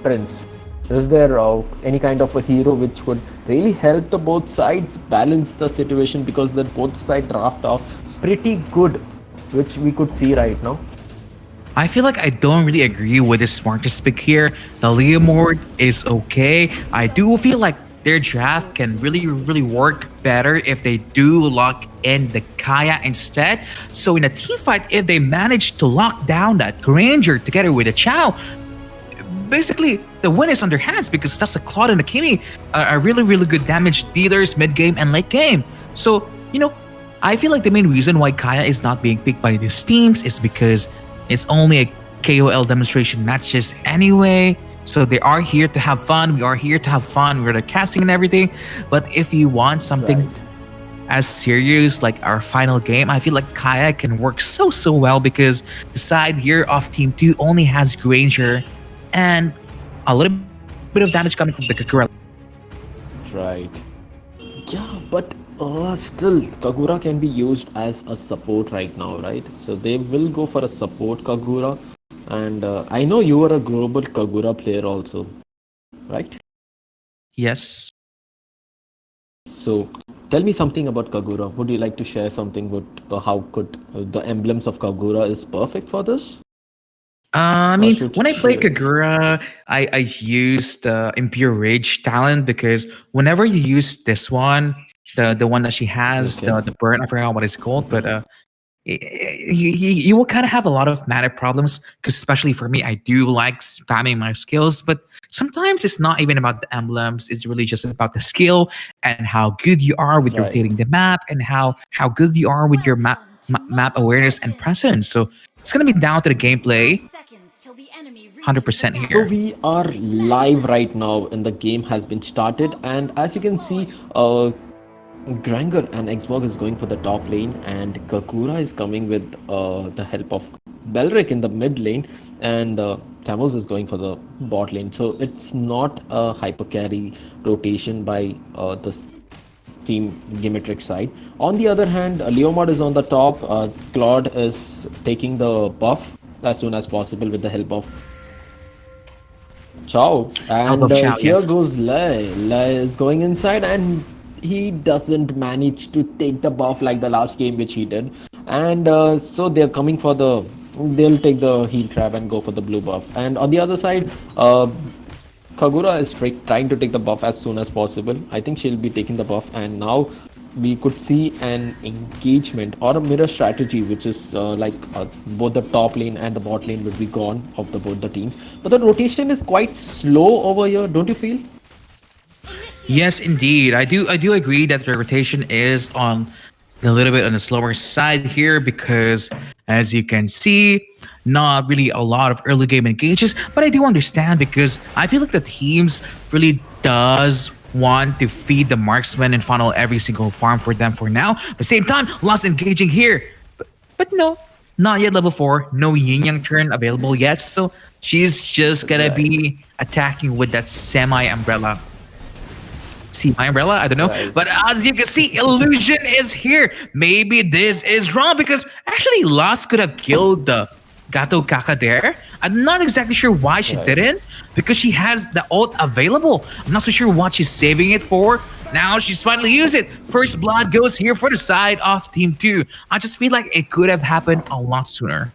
Prince? Is there any kind of a hero which would really help the both sides balance the situation because the both side draft are pretty good, which we could see right now. I feel like I don't really agree with the smartest pick here. The Leomord is okay. I do feel like their draft can really work better if they do lock in the Kaya instead. So in a team fight, if they manage to lock down that Granger together with a Chow, basically the win is on their hands because that's a Claude and a Kimi are really good damage dealers mid game and late game. So I feel like the main reason why Kaya is not being picked by these teams is because it's only a KOL demonstration matches anyway. So they are here to have fun. We are here to have fun. We're the casting and everything. But if you want something Right. as serious like our final game, I feel like Kaya can work so well because the side here of Team 2 only has Granger and a little bit of damage coming from the Kakura. Right. Yeah, but still, Kagura can be used as a support right now, right? So they will go for a support Kagura. And I know you are a global Kagura player also, right? Yes. So tell me something about Kagura. Would you like to share something with how could the emblems of Kagura is perfect for this? I Or mean, should when I play share? Kagura, I use the Impure Rage talent because whenever you use this one, the one that she has, Okay. the burn, I forgot what it's called, but you will kind of have a lot of mana problems because especially for me, I do like spamming my skills, but sometimes it's not even about the emblems. It's really just about the skill and how good you are with Right. rotating the map and how good you are with your map awareness and presence. So it's gonna be down to the gameplay, 100% So here. we are live right now, and the game has been started. And as you can see, Granger and Xbox is going for the top lane, and Kakura is coming with the help of Belric in the mid lane, and Tamos is going for the bot lane. So it's not a hyper carry rotation by the team Gamentrix side. On the other hand, Leomord is on the top. Claude is taking the buff as soon as possible with the help of Chow. Help And of Chow, here yes. goes Lei. Lei is going inside and he doesn't manage to take the buff like the last game which he did. And so they're coming for the. They'll take the heal trap and go for the blue buff. And on the other side, Kagura is trying to take the buff as soon as possible. I think she'll be taking the buff, and now we could see an engagement or a mirror strategy, which is both the top lane and the bot lane will be gone of the both the teams. But the rotation is quite slow over here, don't you feel? Yes, indeed. I do agree that the rotation is on a little bit on the slower side here because as you can see, not really a lot of early game engages, but I do understand because I feel like the teams really does want to feed the marksman and funnel every single farm for them for now. At the same time, lost engaging here. But no, not yet level 4. No yin yang turn available yet. So she's just gonna Right. be attacking with that semi umbrella. See my umbrella? I don't know. Right. But as you can see, illusion is here. Maybe this is wrong because actually Lost could have killed the Gato Kaka there. I'm not exactly sure why she Right. didn't because she has the ult available. I'm not so sure what she's saving it for. Now she's finally used it. First blood goes here for the side of Team 2. I just feel like it could have happened a lot sooner.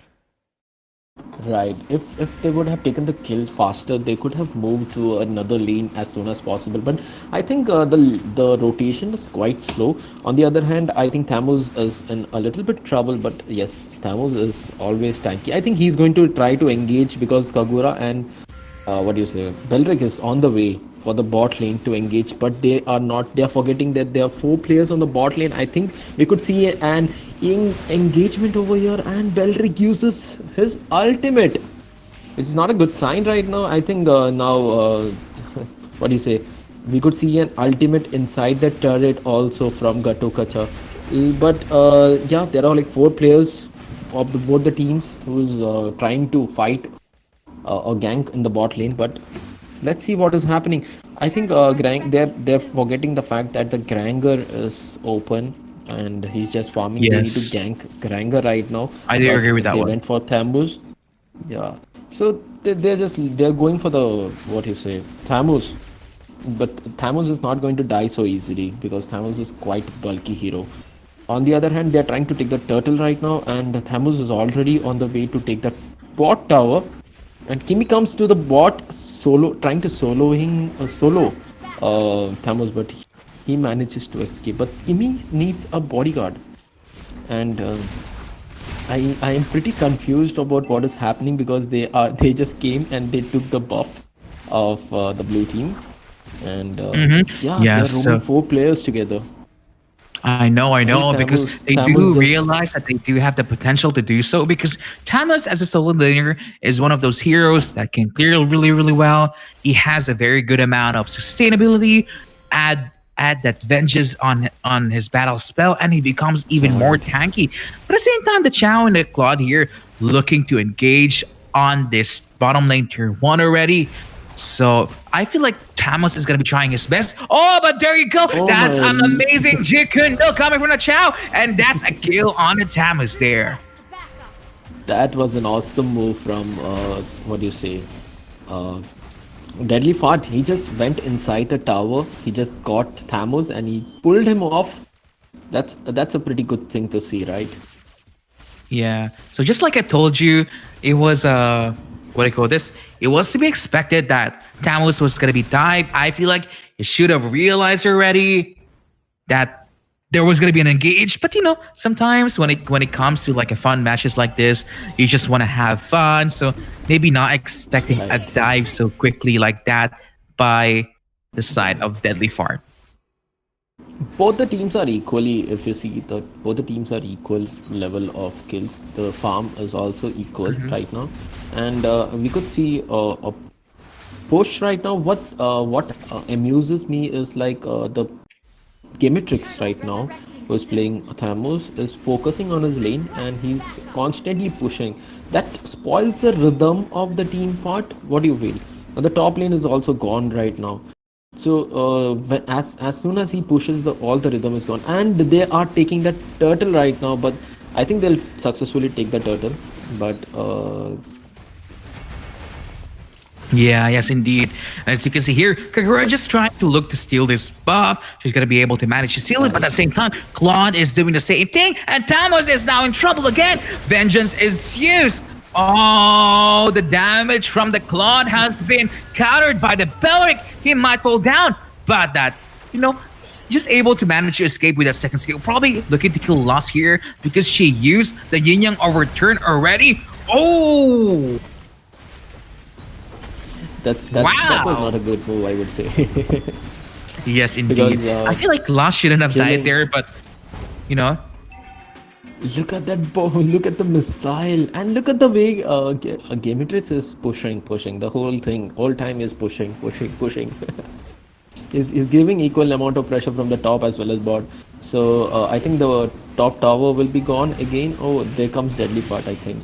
Right. If they would have taken the kill faster, they could have moved to another lane as soon as possible. But I think the rotation is quite slow. On the other hand, I think Thamus is in a little bit trouble. But yes, Thamus is always tanky. I think he's going to try to engage because Kagura and what do you say, Belric is on the way for the bot lane to engage, but they are not. They are forgetting that there are 4 players on the bot lane. I think we could see an engagement over here, and Belric uses his ultimate, which is not a good sign right now. I think now, what do you say? We could see an ultimate inside the turret also from Gatokacha. But yeah, there are like 4 players of both the teams who's trying to fight a gank in the bot lane. But let's see what is happening. I think they're forgetting the fact that the Granger is open and he's just farming. They need to Yes. gank Granger right now. I do But agree with that they one. went for Thambus. Yeah. So they're going for the what you say Thamus. But Thamus is not going to die so easily because Thamus is quite bulky hero. On the other hand, they're trying to take the turtle right now, and Thamus is already on the way to take the bot tower. And Kimi comes to the bot solo, trying to solo Thamus, but he manages to escape. But Kimi needs a bodyguard, and I am pretty confused about what is happening because they just came and they took the buff of the blue team, and yeah, Yes, they're roaming so- 4 players together. I know, because Thamus- they Thamus do just- realize that they do have the potential to do so. Because Thanos, as a solo laner, is one of those heroes that can clear really, really well. He has a very good amount of sustainability. Add that vengeance on his battle spell, and he becomes even more tanky. But at the same time, the Chow and the Claude here looking to engage on this bottom lane tier 1 already. So I feel like Thamus is gonna be trying his best. Oh, but there you go. Oh That's my- an amazing Jikun no coming from the Chow, and that's a kill on the Thamus there. That was an awesome move from what do you say? Deadly Fart. He just went inside the tower. He just got Thamus and he pulled him off. That's a pretty good thing to see, right? Yeah. So just like I told you, it was what do you call this? It was to be expected that Thamus was gonna be dive. I feel like he should have realized already that there was gonna be an engage. But sometimes when it comes to like a fun matches like this, you just want to have fun. So maybe not expecting a Right. dive so quickly like that by the side of Deadly Fart. Both the teams are equally, if you see the both the teams are equal level of kills. The farm is also equal right now, and we could see a push right now. What amuses me is like the Gamentrix right now, who's playing Thamos, is focusing on his lane and he's constantly pushing. That spoils the rhythm of the team fight. What do you feel? And the top lane is also gone right now. So as soon as he pushes, all the rhythm is gone, and they are taking that turtle right now. But I think they'll successfully take the turtle. But Yeah, yes, indeed. As you can see here, Kagura just trying to look to steal this buff. She's gonna be able to manage to steal it, but at the same time, Claude is doing the same thing, and Tamos is now in trouble again. Vengeance is used. Oh, the damage from the Claude has been countered by the Belric. He might fall down, but he's just able to manage to escape with that second skill. Probably looking to kill Lost here because she used the Yin Yang overturn already. Oh! that was Wow. not a good move, I would say. Yes, Because, indeed. I feel like Lost shouldn't have died killing- there, but you know, Look at that bow, look at the missile, and look at the way Gamentrix is pushing. The whole thing, whole time is pushing. He's giving equal amount of pressure from the top as well as bot. So I think the top tower will be gone again. Oh, there comes Deadly Part, I think.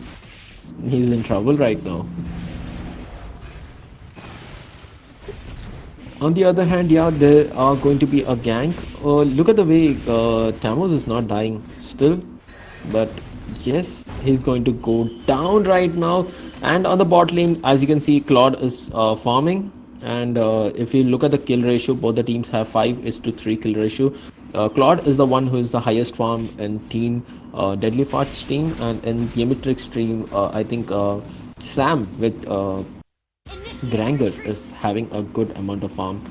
He's in trouble right now. On the other hand, yeah, there are going to be a gank. Look at the way Tamos is not dying still. But yes, he's going to go down right now. And on the bot lane, as you can see, Claude is farming. And if you look at the kill ratio, both the teams have 5:3 kill ratio. Claude is the one who is the highest farm in team Deadly Fart's team. And in Gamentrix team, I think Sam with Granger is having a good amount of farm.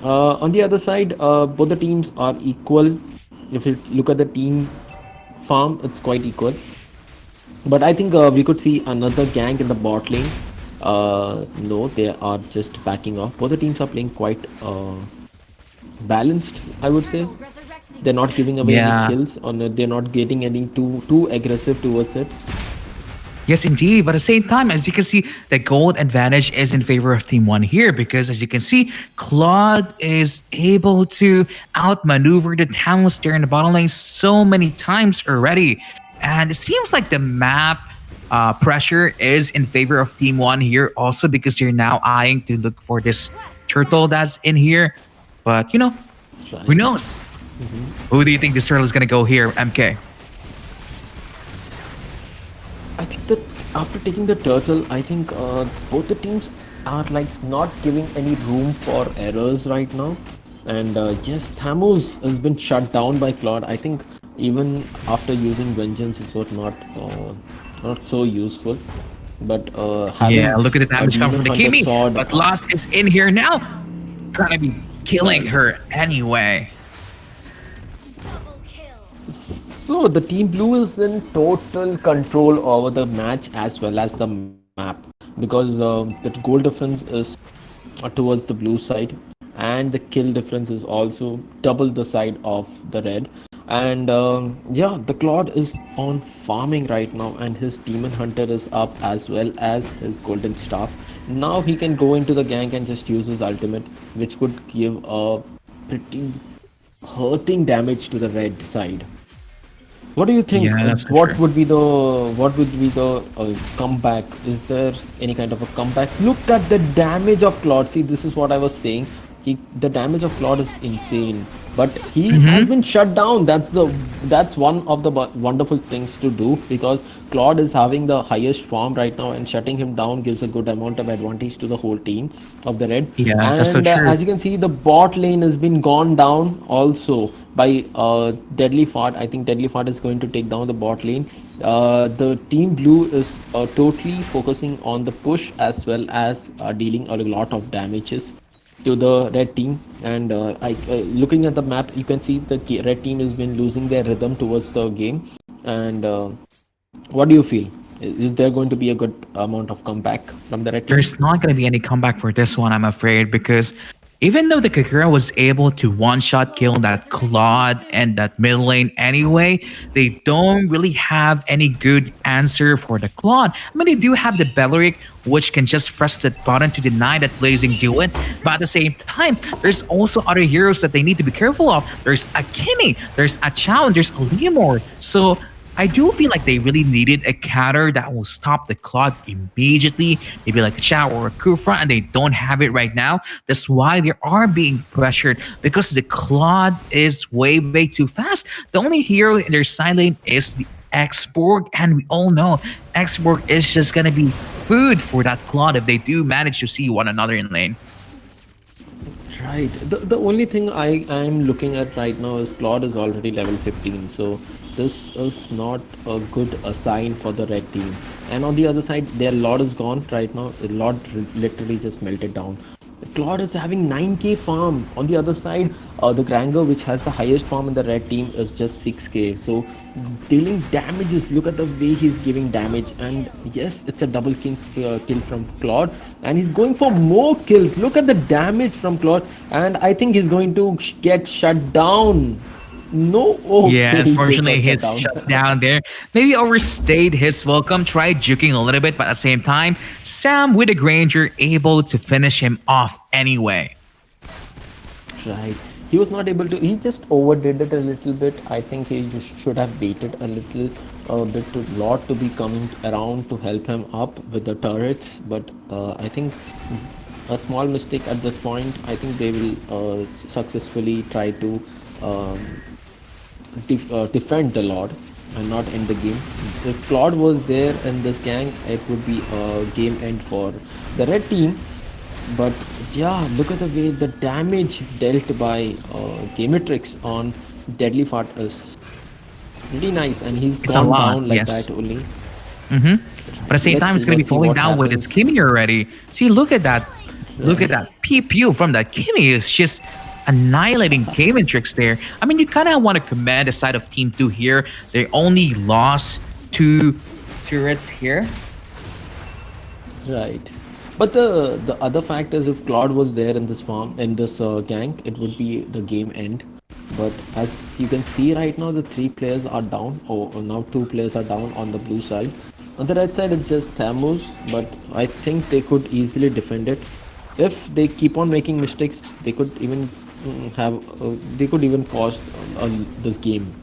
On the other side, both the teams are equal. If you look at the team farm, it's quite equal. But I think we could see another gank in the bot lane. No, they are just backing off. Both the teams are playing quite balanced, I would say. They're not giving away Yeah. any kills, or they're not getting any too aggressive towards it. yes, indeed. But at the same time, as you can see, the gold advantage is in favor of Team 1 here because, as you can see, Claude is able to outmaneuver the Tamos there in the bottom lane so many times already. And it seems like the map pressure is in favor of Team 1 here also because you're now eyeing to look for this turtle that's in here. But, who knows? Who do you think this turtle is going to go here, MK? I think that after taking the turtle, I think both the teams are like not giving any room for errors right now. And yes, Thamos has been shut down by Claude. I think even after using Vengeance, it was not so useful. But having Yeah, look at the a damage coming from the Demon Hunter Kimi. sword, But Lost is in here now. Gonna be killing her anyway. So the team blue is in total control over the match as well as the map, because the goal difference is towards the blue side, and the kill difference is also double the side of the red. And yeah, the Claude is on farming right now, and his Demon Hunter is up as well as his Golden Staff. Now he can go into the gank and just use his ultimate, which could give a pretty hurting damage to the red side. What do you think? Yeah, that's for What sure. would be the comeback? Is there any kind of a comeback? Look at the damage of Claude. See, this is what I was saying. The damage of Claude is insane, but he has been shut down. That's one of the wonderful things to do, because Claude is having the highest form right now, and shutting him down gives a good amount of advantage to the whole team of the red. Yeah, and that's so true. as you can see, the bot lane has been gone down also by Deadly Fart. I think Deadly Fart is going to take down the bot lane. The team blue is totally focusing on the push as well as dealing a lot of damages. to the red team. And looking at the map, you can see the red team has been losing their rhythm towards the game. And what do you feel? Is there going to be a good amount of comeback from the red team? There's not going to be any comeback for this one, I'm afraid, because even though the Kagura was able to one shot kill that Claude and that mid lane anyway, they don't really have any good answer for the Claude. I mean, they do have the Belleric, which can just press that button to deny that Blazing do it, but at the same time, there's also other heroes that they need to be careful of. There's a Kimmy, there's a Chow, and there's a Leomord. So I do feel like they really needed a counter that will stop the Claude immediately, maybe like a Chow or a Kufra, and they don't have it right now. That's why they are being pressured because the Claude is way, way too fast. The only hero in their side lane is the Xborg, and we all know Xborg is just gonna be food for that Claude if they do manage to see one another in lane. Right. The only thing I'm looking at right now is Claude is already level 15, so this is not a good sign for the red team. And on the other side, their Lord is gone right now. The Lord literally just melted down. Claude is having 9k farm. On the other side, the Granger, which has the highest farm in the red team, is just 6k. So dealing damages. Look at the way he's giving damage. And yes, it's a double kill from Claude, and he's going for more kills. Look at the damage from Claude, and I think he's going to get shut down. No, oh, Yeah, he unfortunately, gets he's shut down there. Maybe overstayed his welcome, tried juking a little bit, but at the same time, Sam with the Granger able to finish him off anyway. Right. He was not able to. He just overdid it a little bit. I think he just should have waited a bit to lot to be coming around to help him up with the turrets. But I think a small mistake at this point. I think they will successfully try to um, defend the Lord and not end the game. If Claude was there in this gang, it would be a game end for the red team. But yeah, look at the way the damage dealt by Gamentrix on Deadly Fart is pretty nice, and he's It's a gone lot, down like yes. that only. Mm-hmm. But at the same time, it's going to be Let's see falling what down with its happens. Kimmy already. See, look at that. Look at that. Pew from that Kimmy is just annihilating Gamentrix there. I mean, you kind of want to commend the side of Team 2 here. They only lost 2 turrets here. Right. But the other fact is, if Claude was there in this farm, in this gang, it would be the game end. But as you can see right now, the 3 players are down, or now 2 players are down on the blue side. On the right side, it's just Thamus, but I think they could easily defend it. If they keep on making mistakes, they could even they could even cost this game.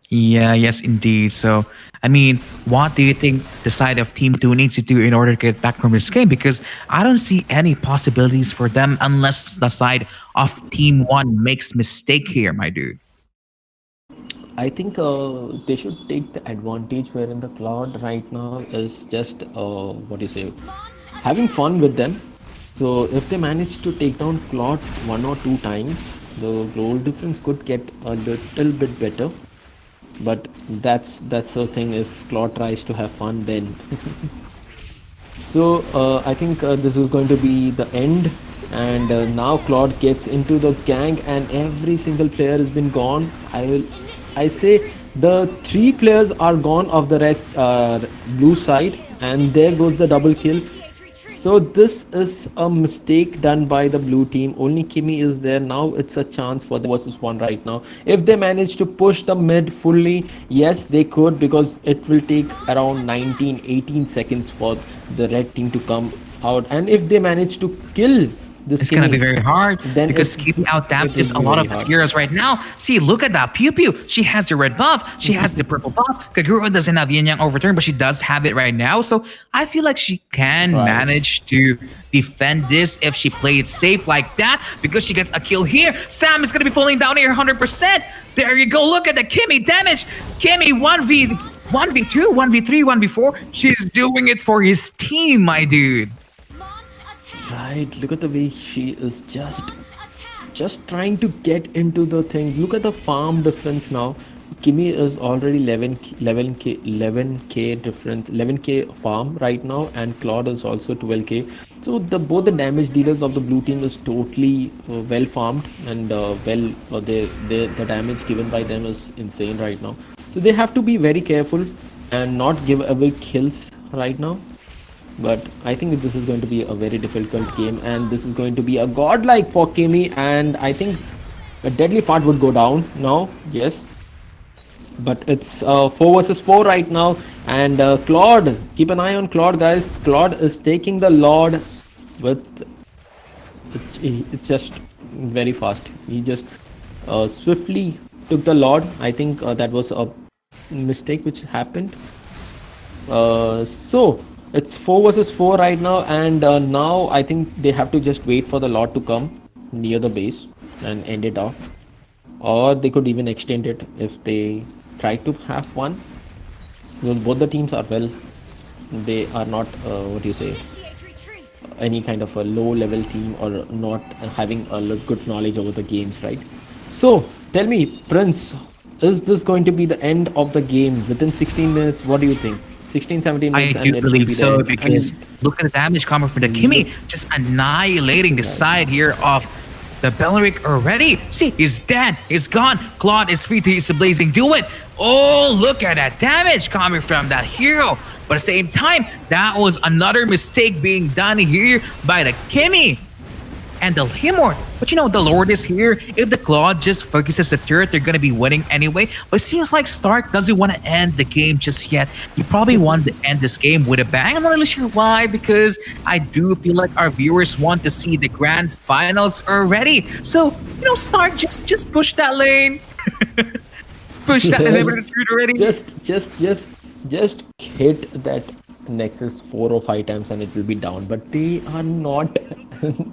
Yeah, yes, indeed. So, I mean, what do you think the side of Team 2 needs to do in order to get back from this game? Because I don't see any possibilities for them unless the side of Team 1 makes mistake here, my dude. I think they should take the advantage wherein the Cloud right now is just what do you say, having fun with them. So if they manage to take down Cloud 1 or 2 times, the goal difference could get a little bit better. But that's the thing. If Claude tries to have fun, then so I think this is going to be the end. And now Claude gets into the gang, and every single player has been gone. I say the 3 players are gone of the red blue side, and there goes the double kill. So this is a mistake done by the blue team. Only Kimmy is there now. It's a chance for the versus 1 right now. If they manage to push the mid fully, yes, they could, because it will take around 19-18 seconds for the red team to come out. And if they manage to kill this It's gonna be Kimmy, very hard then because keeping out it damages will a be lot very of the hard. heroes right now. See, look at that pew pew. She has the red buff. She has the purple buff. Kagura doesn't have yin yang overturn, but she does have it right now. So I feel like she can Right. manage to defend this if she plays safe like that, because she gets a kill here. Sam is gonna be falling down here 100%. There you go. Look at the Kimmy damage. Kimmy 1v2, 1v3, 1v4. She's doing it for his team, my dude. Right, look at the way she is just trying to get into the thing. Look at the farm difference now. Kimi is already 11k difference, 11k farm right now, and Claude is also 12k. So both the damage dealers of the blue team is totally well farmed, and the damage given by them is insane right now. So they have to be very careful and not give away kills right now. But I think this is going to be a very difficult game, and this is going to be a godlike for Kimi, and I think a deadly fart would go down now. Yes, but it's 4 versus 4 right now, and Claude, keep an eye on Claude, guys. Claude is taking the Lord with it's just very fast. He just swiftly took the Lord. I think that was a mistake which happened. So it's 4 versus 4 right now, and now I think they have to just wait for the Lord to come near the base and end it off, or they could even extend it if they try to have one, because both the teams are well, they are not what do you say, any kind of a low level team, or not having a good knowledge over the games, right? So tell me, Prince, is this going to be the end of the game within 16 minutes? What do you think? 16, 17 I minutes, do and it will believe be the so, end. because look at the damage coming from the Kimi, just annihilating the side here of the Belleric already. See, he's dead, he's gone. Claude is free to use the Blazing Do It. Oh, look at that damage coming from that hero. But at the same time, that was another mistake being done here by the Kimi and the Himort. But you know, the Lord is here. If the Claude just focuses the turret, they're gonna be winning anyway. But it seems like Stark doesn't want to end the game just yet. He probably wanted to end this game with a bang. I'm not really sure why, because I do feel like our viewers want to see the grand finals already. So, you know, Stark, just push that lane. Push that inhibitor turret already. Just hit that Nexus 4 or 5 times and it will be down. But they are not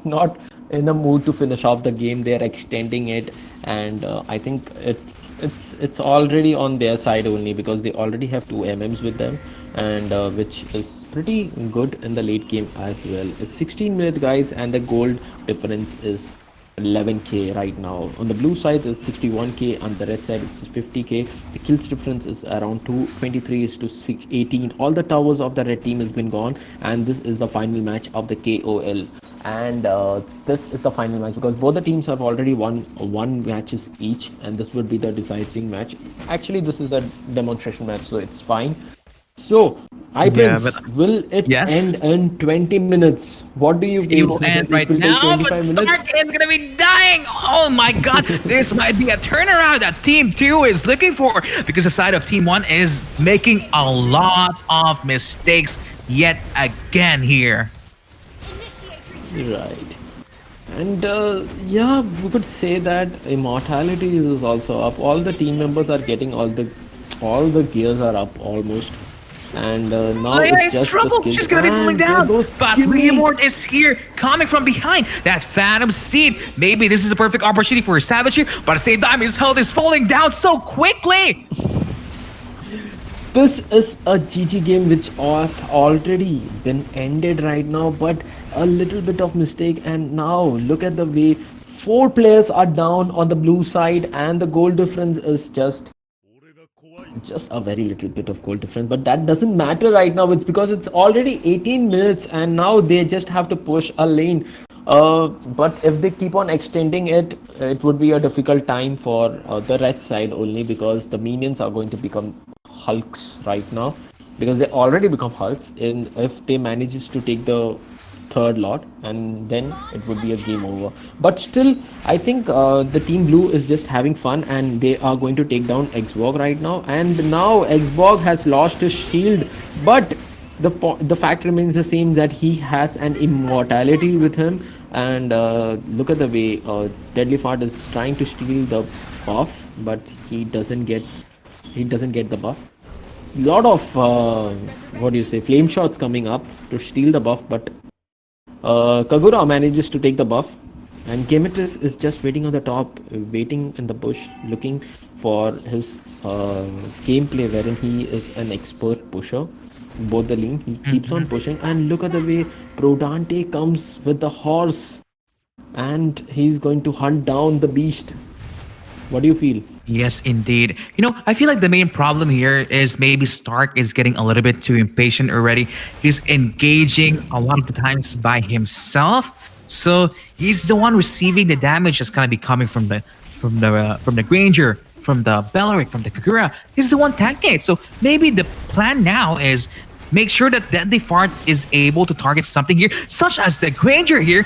not in the mood to finish off the game. They are extending it, and I think it's already on their side only, because they already have 2 MMs with them, and which is pretty good in the late game as well. It's 16 minutes, guys, and the gold difference is 11k right now. On the blue side it's 61k, on the red side it's 50k. The kills difference is around 223 is to 618. All the towers of the red team has been gone, and this is the final match of the KOL. And this is the final match, because both the teams have already won 1 matches each, and this would be the decisive match. Actually, this is a demonstration match, so it's fine. So Prince, will it end in 20 minutes? What do you It feel? will end right now, but Stark is gonna be dying. Oh my god, this might be a turnaround that Team 2 is looking for, because the side of Team 1 is making a lot of mistakes yet again here. Right. And yeah, we could say that immortality is also up. All the team members are getting all the gears are up almost. And now it's just trouble. the She's gonna be falling down. But Leomord is here, coming from behind. That Phantom Seed. Maybe this is the perfect opportunity for a Savage here, but at the same time, his health is falling down so quickly. This is a GG game which already been ended right now, but a little bit of mistake, and now look at the way 4 players are down on the blue side, and the goal difference is just a very little bit of goal difference. But that doesn't matter right now. It's because it's already 18 minutes, and now they just have to push a lane. But if they keep on extending it, it would be a difficult time for the red side, only because the minions are going to become hulks right now, because they already become hulks. And if they manages to take the 3rd lot, and then it would be a game over. But still, I think the team blue is just having fun, and they are going to take down Xborg right now. And now Xborg has lost his shield, but the fact remains the same, that he has an immortality with him. And look at the way Deadly Fart is trying to steal the buff, but he doesn't get the buff. Lot of what do you say, flame shots coming up to steal the buff, but Kagura manages to take the buff, and Gamentrix is just waiting on the top, waiting in the bush, looking for his gameplay, wherein he is an expert pusher. Both the lane, he keeps on pushing, and look at the way Prodante comes with the horse, and he's going to hunt down the beast. What do you feel? Yes, indeed. I feel like the main problem here is maybe Stark is getting a little bit too impatient already. He's engaging a lot of the times by himself, so he's the one receiving the damage that's gonna be coming from the Granger, from the Belleric, from the Kagura. He's the one tanking it. So maybe the plan now is make sure that Deadly Fart is able to target something here, such as the Granger here.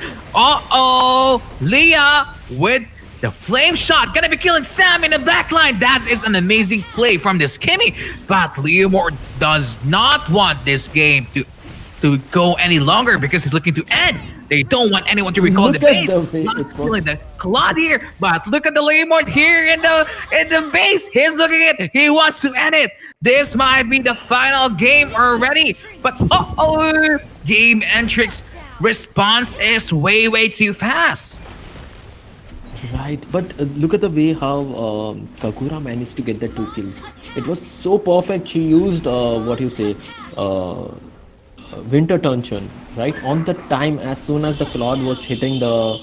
Leah with the flame shot, gonna be killing Sam in the backline. That is an amazing play from this Kimmy. But Leomore does not want this game to go any longer because he's looking to end. They don't want anyone to recall the Look at base. the way Not it was- stealing the Claude here, but look at the Leomore here in the base. He's looking at it. He wants to end it. This might be the final game already. But Gamentrix response is way too fast. Right, but look at the way how Kakura managed to get the 2 kills. It was so perfect. She used what you say, winter tension, right on the time as soon as the Claude was hitting the.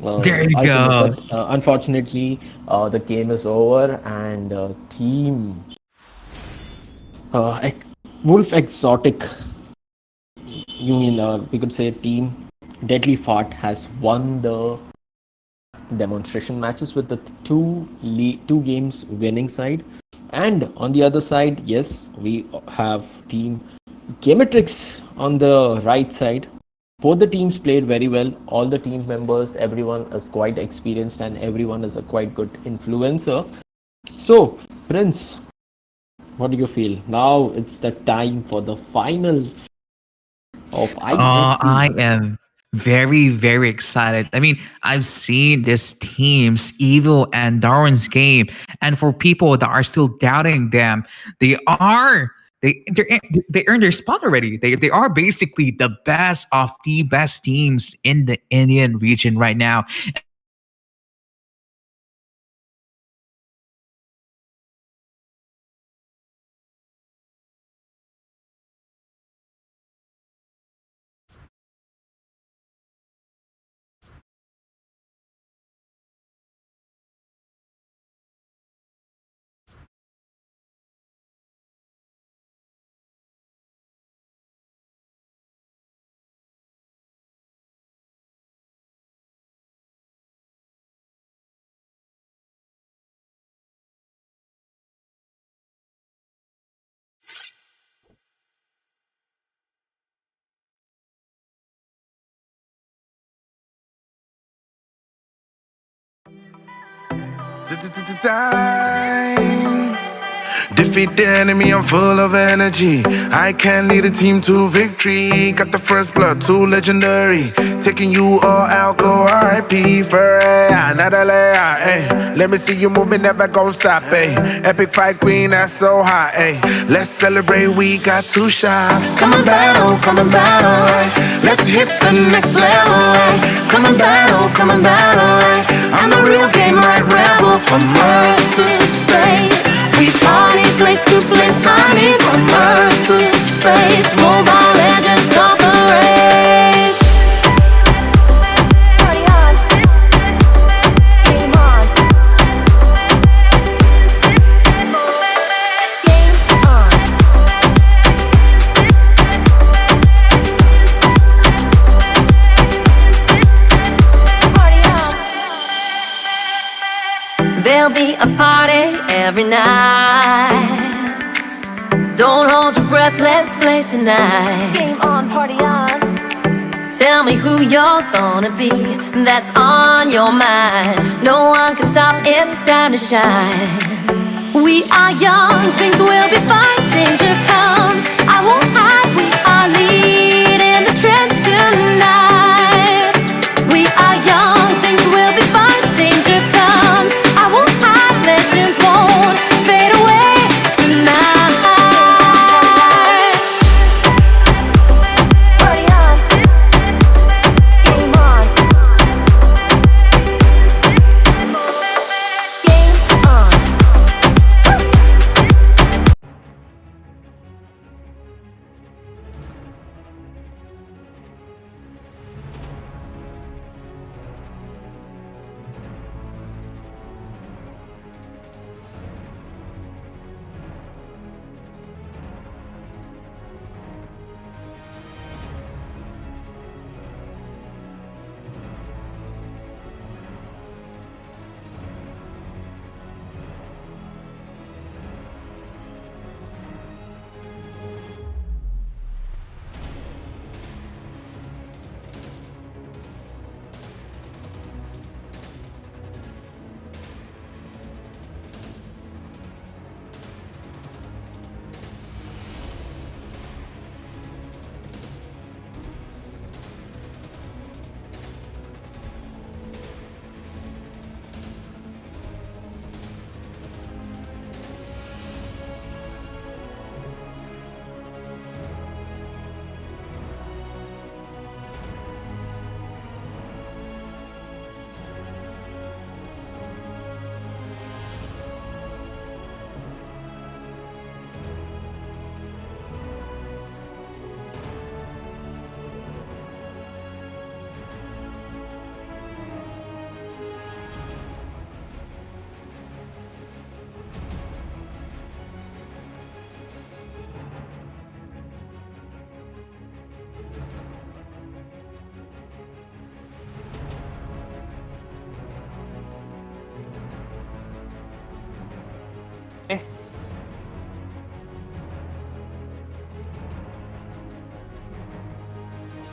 There you ultimate. go. But, unfortunately, the game is over and team Wolf Exotic. You mean we could say team Deadly Fart has won the demonstration matches with the two games winning side, and on the other side, yes, we have team Gamentrix on the right side. Both the teams played very well. All the team members, everyone is quite experienced and everyone is a quite good influencer. So Prince, what do you feel now? It's the time for the finals of ISC. I am very excited. I mean, I've seen this team's Evil and Darwin's game, and for people that are still doubting them, they earned their spot already. They are basically the best of the best teams in the Indian region right now. Time. Defeat the enemy, I'm full of energy. I can lead a team to victory. Got the first blood, too legendary. Taking you all out, go RIP for another layer. Ay. Let me see you moving, never gon' stop. Ay. Epic fight queen, that's so hot. Ay. Let's celebrate, we got 2 shots. Come and battle, ay. Let's hit the next level, ay. Come and battle, ay. I'm the real game right rebel from Earth to space. We party place to place, I need from Earth to space. Mobile legends start the race. Party on, game on, game on. Party on. There'll be a party every night. Don't hold your breath, let's play tonight. Game on, party on. Tell me who you're gonna be, that's on your mind. No one can stop, it's time to shine. We are young, things will be fine. Danger comes, I won't hide. We are leading the trends tonight. We are young, things will be fine. Danger comes, I won't hide. Legends won't fade away tonight. Party on, game on, game on.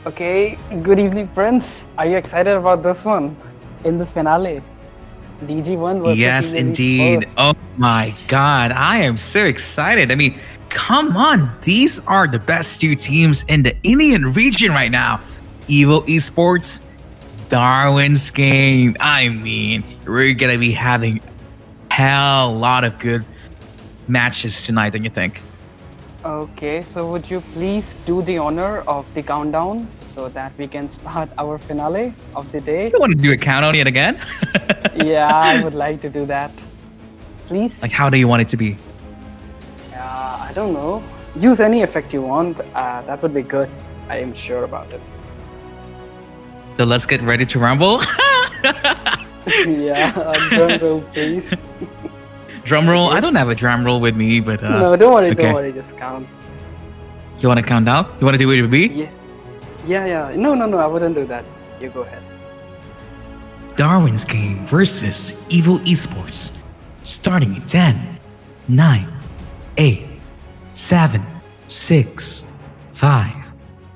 Okay, good evening, Prince. Are you excited about this one? In the finale, DG1 versus Yes, Evil indeed. Esports. Oh my god, I am so excited. I mean, come on, these are the best two teams in the Indian region right now. Evil Esports, Darwin's game. I mean, we're gonna be having hell lot of good matches tonight, don't you think? Okay, so would you please do the honor of the countdown so that we can start our finale of the day? You want to do a countdown yet again? Yeah, I would like to do that. Please? Like, how do you want it to be? I don't know. Use any effect you want. That would be good. I am sure about it. So let's get ready to rumble. Yeah, drum roll, please. Drum roll. I don't have a drum roll with me, but No, don't worry, okay. don't worry. Just count. You want to count down? You want to do it with me? Yeah. No, I wouldn't do that. You go ahead. Darwin's game versus Evil Esports. Starting in 10, 9, 8, 7, 6, 5,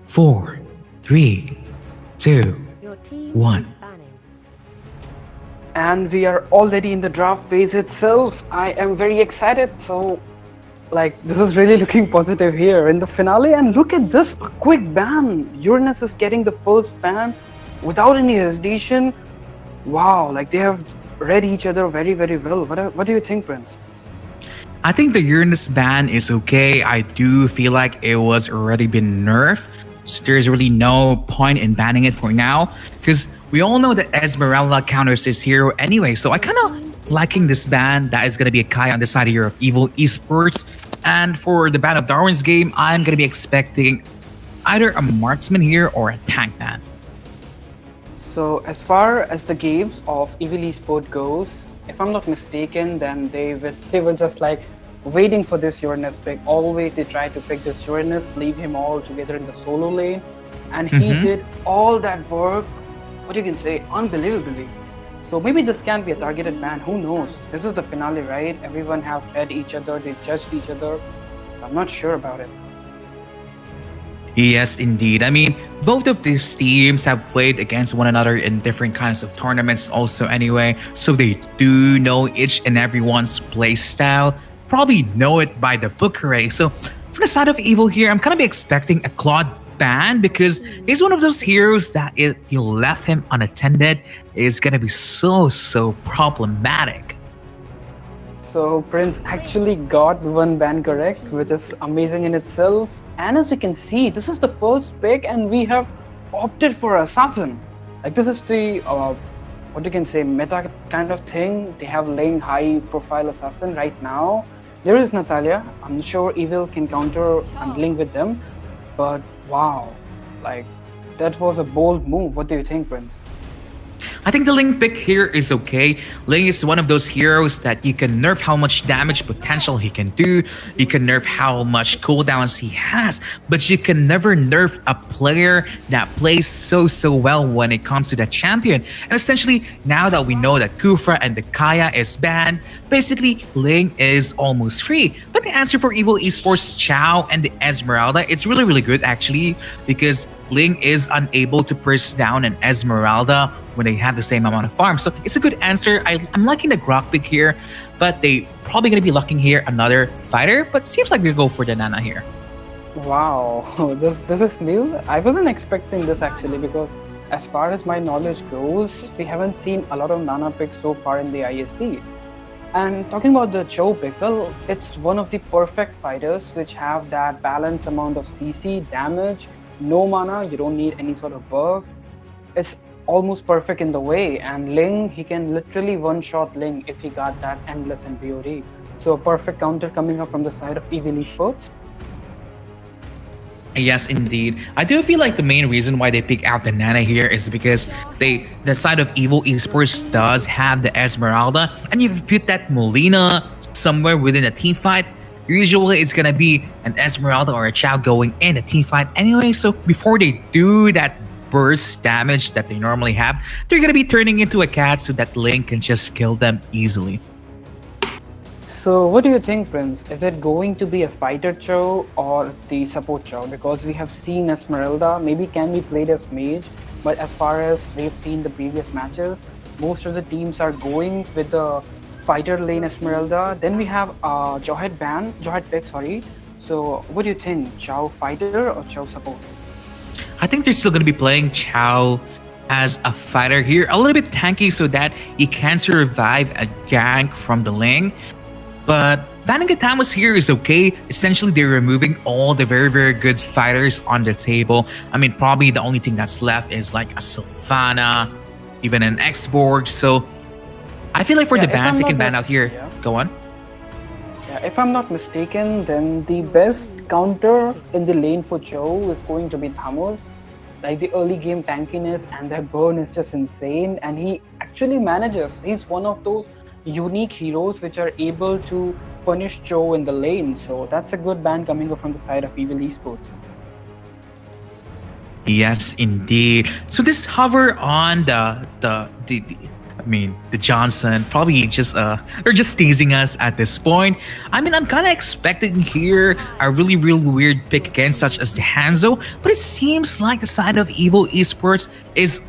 4, 3, 2, Your team 1. is banning. And we are already in the draft phase itself. I am very excited. So, this is really looking positive here in the finale. And look at this, a quick ban. Uranus is getting the first ban without any hesitation. Wow, they have read each other very, very well. What do you think, Prince? I think the Uranus ban is okay. I do feel like it was already been nerfed. So there's really no point in banning it for now. Because we all know that Esmeralda counters this hero anyway. So I kind of liking this ban. That is going to be a Kai on the side here of Evil Esports. And for the ban of Darwin's game, I'm going to be expecting either a marksman here or a tank ban. So as far as the games of Evil Esport goes, if I'm not mistaken, then they were just waiting for this Uranus pick. Always they try to pick this Uranus, leave him all together in the solo lane, and he did all that work. What you can say, unbelievably. So maybe this can be a targeted ban. Who knows? This is the finale, right? Everyone have read each other, they judged each other. I'm not sure about it. Yes, indeed. I mean, both of these teams have played against one another in different kinds of tournaments also anyway, so they do know each and everyone's play style, probably know it by the book already. So for the side of Evil here, I'm kind of expecting a Claude ban because he's one of those heroes that if you left him unattended is going to be so problematic. So Prince actually got one ban correct, which is amazing in itself. And as you can see, this is the first pick and we have opted for Assassin. This is the, what you can say, meta kind of thing. They have laying high profile Assassin right now. There is Natalia. I'm not sure Evil can counter and link with them. But wow, that was a bold move. What do you think, Prince? I think the Ling pick here is okay. Ling is one of those heroes that you can nerf how much damage potential he can do. You can nerf how much cooldowns he has. But you can never nerf a player that plays so well when it comes to that champion. And essentially, now that we know that Kufra and the Kaya is banned, basically Ling is almost free. But the answer for Evil Esports, Chow and the Esmeralda, it's really good actually, because Ling is unable to burst down an Esmeralda when they have the same amount of farm. So it's a good answer. I'm liking the Grok pick here, but they probably going to be locking here another fighter, but seems like we go for the Nana here. Wow, this is new. I wasn't expecting this actually because as far as my knowledge goes, we haven't seen a lot of Nana picks so far in the ISC. And talking about the Cho pick, well, it's one of the perfect fighters which have that balanced amount of CC, damage, no mana, you don't need any sort of buff. It's almost perfect in the way, and Ling, he can literally one-shot Ling if he got that endless and BOD. So a perfect counter coming up from the side of Evil Esports. Yes, indeed. I do feel like the main reason why they pick out the Nana here is because the side of Evil Esports does have the Esmeralda, and if you put that Molina somewhere within a team fight, usually it's gonna be an Esmeralda or a Chow going in a team fight anyway. So before they do that burst damage that they normally have, they're gonna be turning into a cat so that Link can just kill them easily. So, what do you think, Prince? Is it going to be a fighter Cho or the support Cho? Because we have seen Esmeralda maybe can be played as mage, but as far as we've seen the previous matches, most of the teams are going with the fighter lane Esmeralda. Then we have Johet pick, sorry. So, what do you think, Chow fighter or Chow support? I think they're still going to be playing Chow as a fighter here, a little bit tanky so that he can survive a gank from the lane. But banning Gatamas here is okay. Essentially, they're removing all the very, very good fighters on the table. I mean, probably the only thing that's left is like a Sylvana, even an X-Borg. So I feel like for Yeah, the if I'm bans they not can ban mis- out here. yeah. Go on. Yeah, if I'm not mistaken, then the best counter in the lane for Joe is going to be Thamos. Like the early game tankiness and their burn is just insane, and he actually manages. He's one of those unique heroes which are able to punish Joe in the lane. So that's a good ban coming up from the side of Evil Esports. Yes, indeed. So this hover on the Johnson probably just they're just teasing us at this point. I mean, I'm kind of expecting here a really real weird pick again, such as the Hanzo, but it seems like the side of Evil Esports is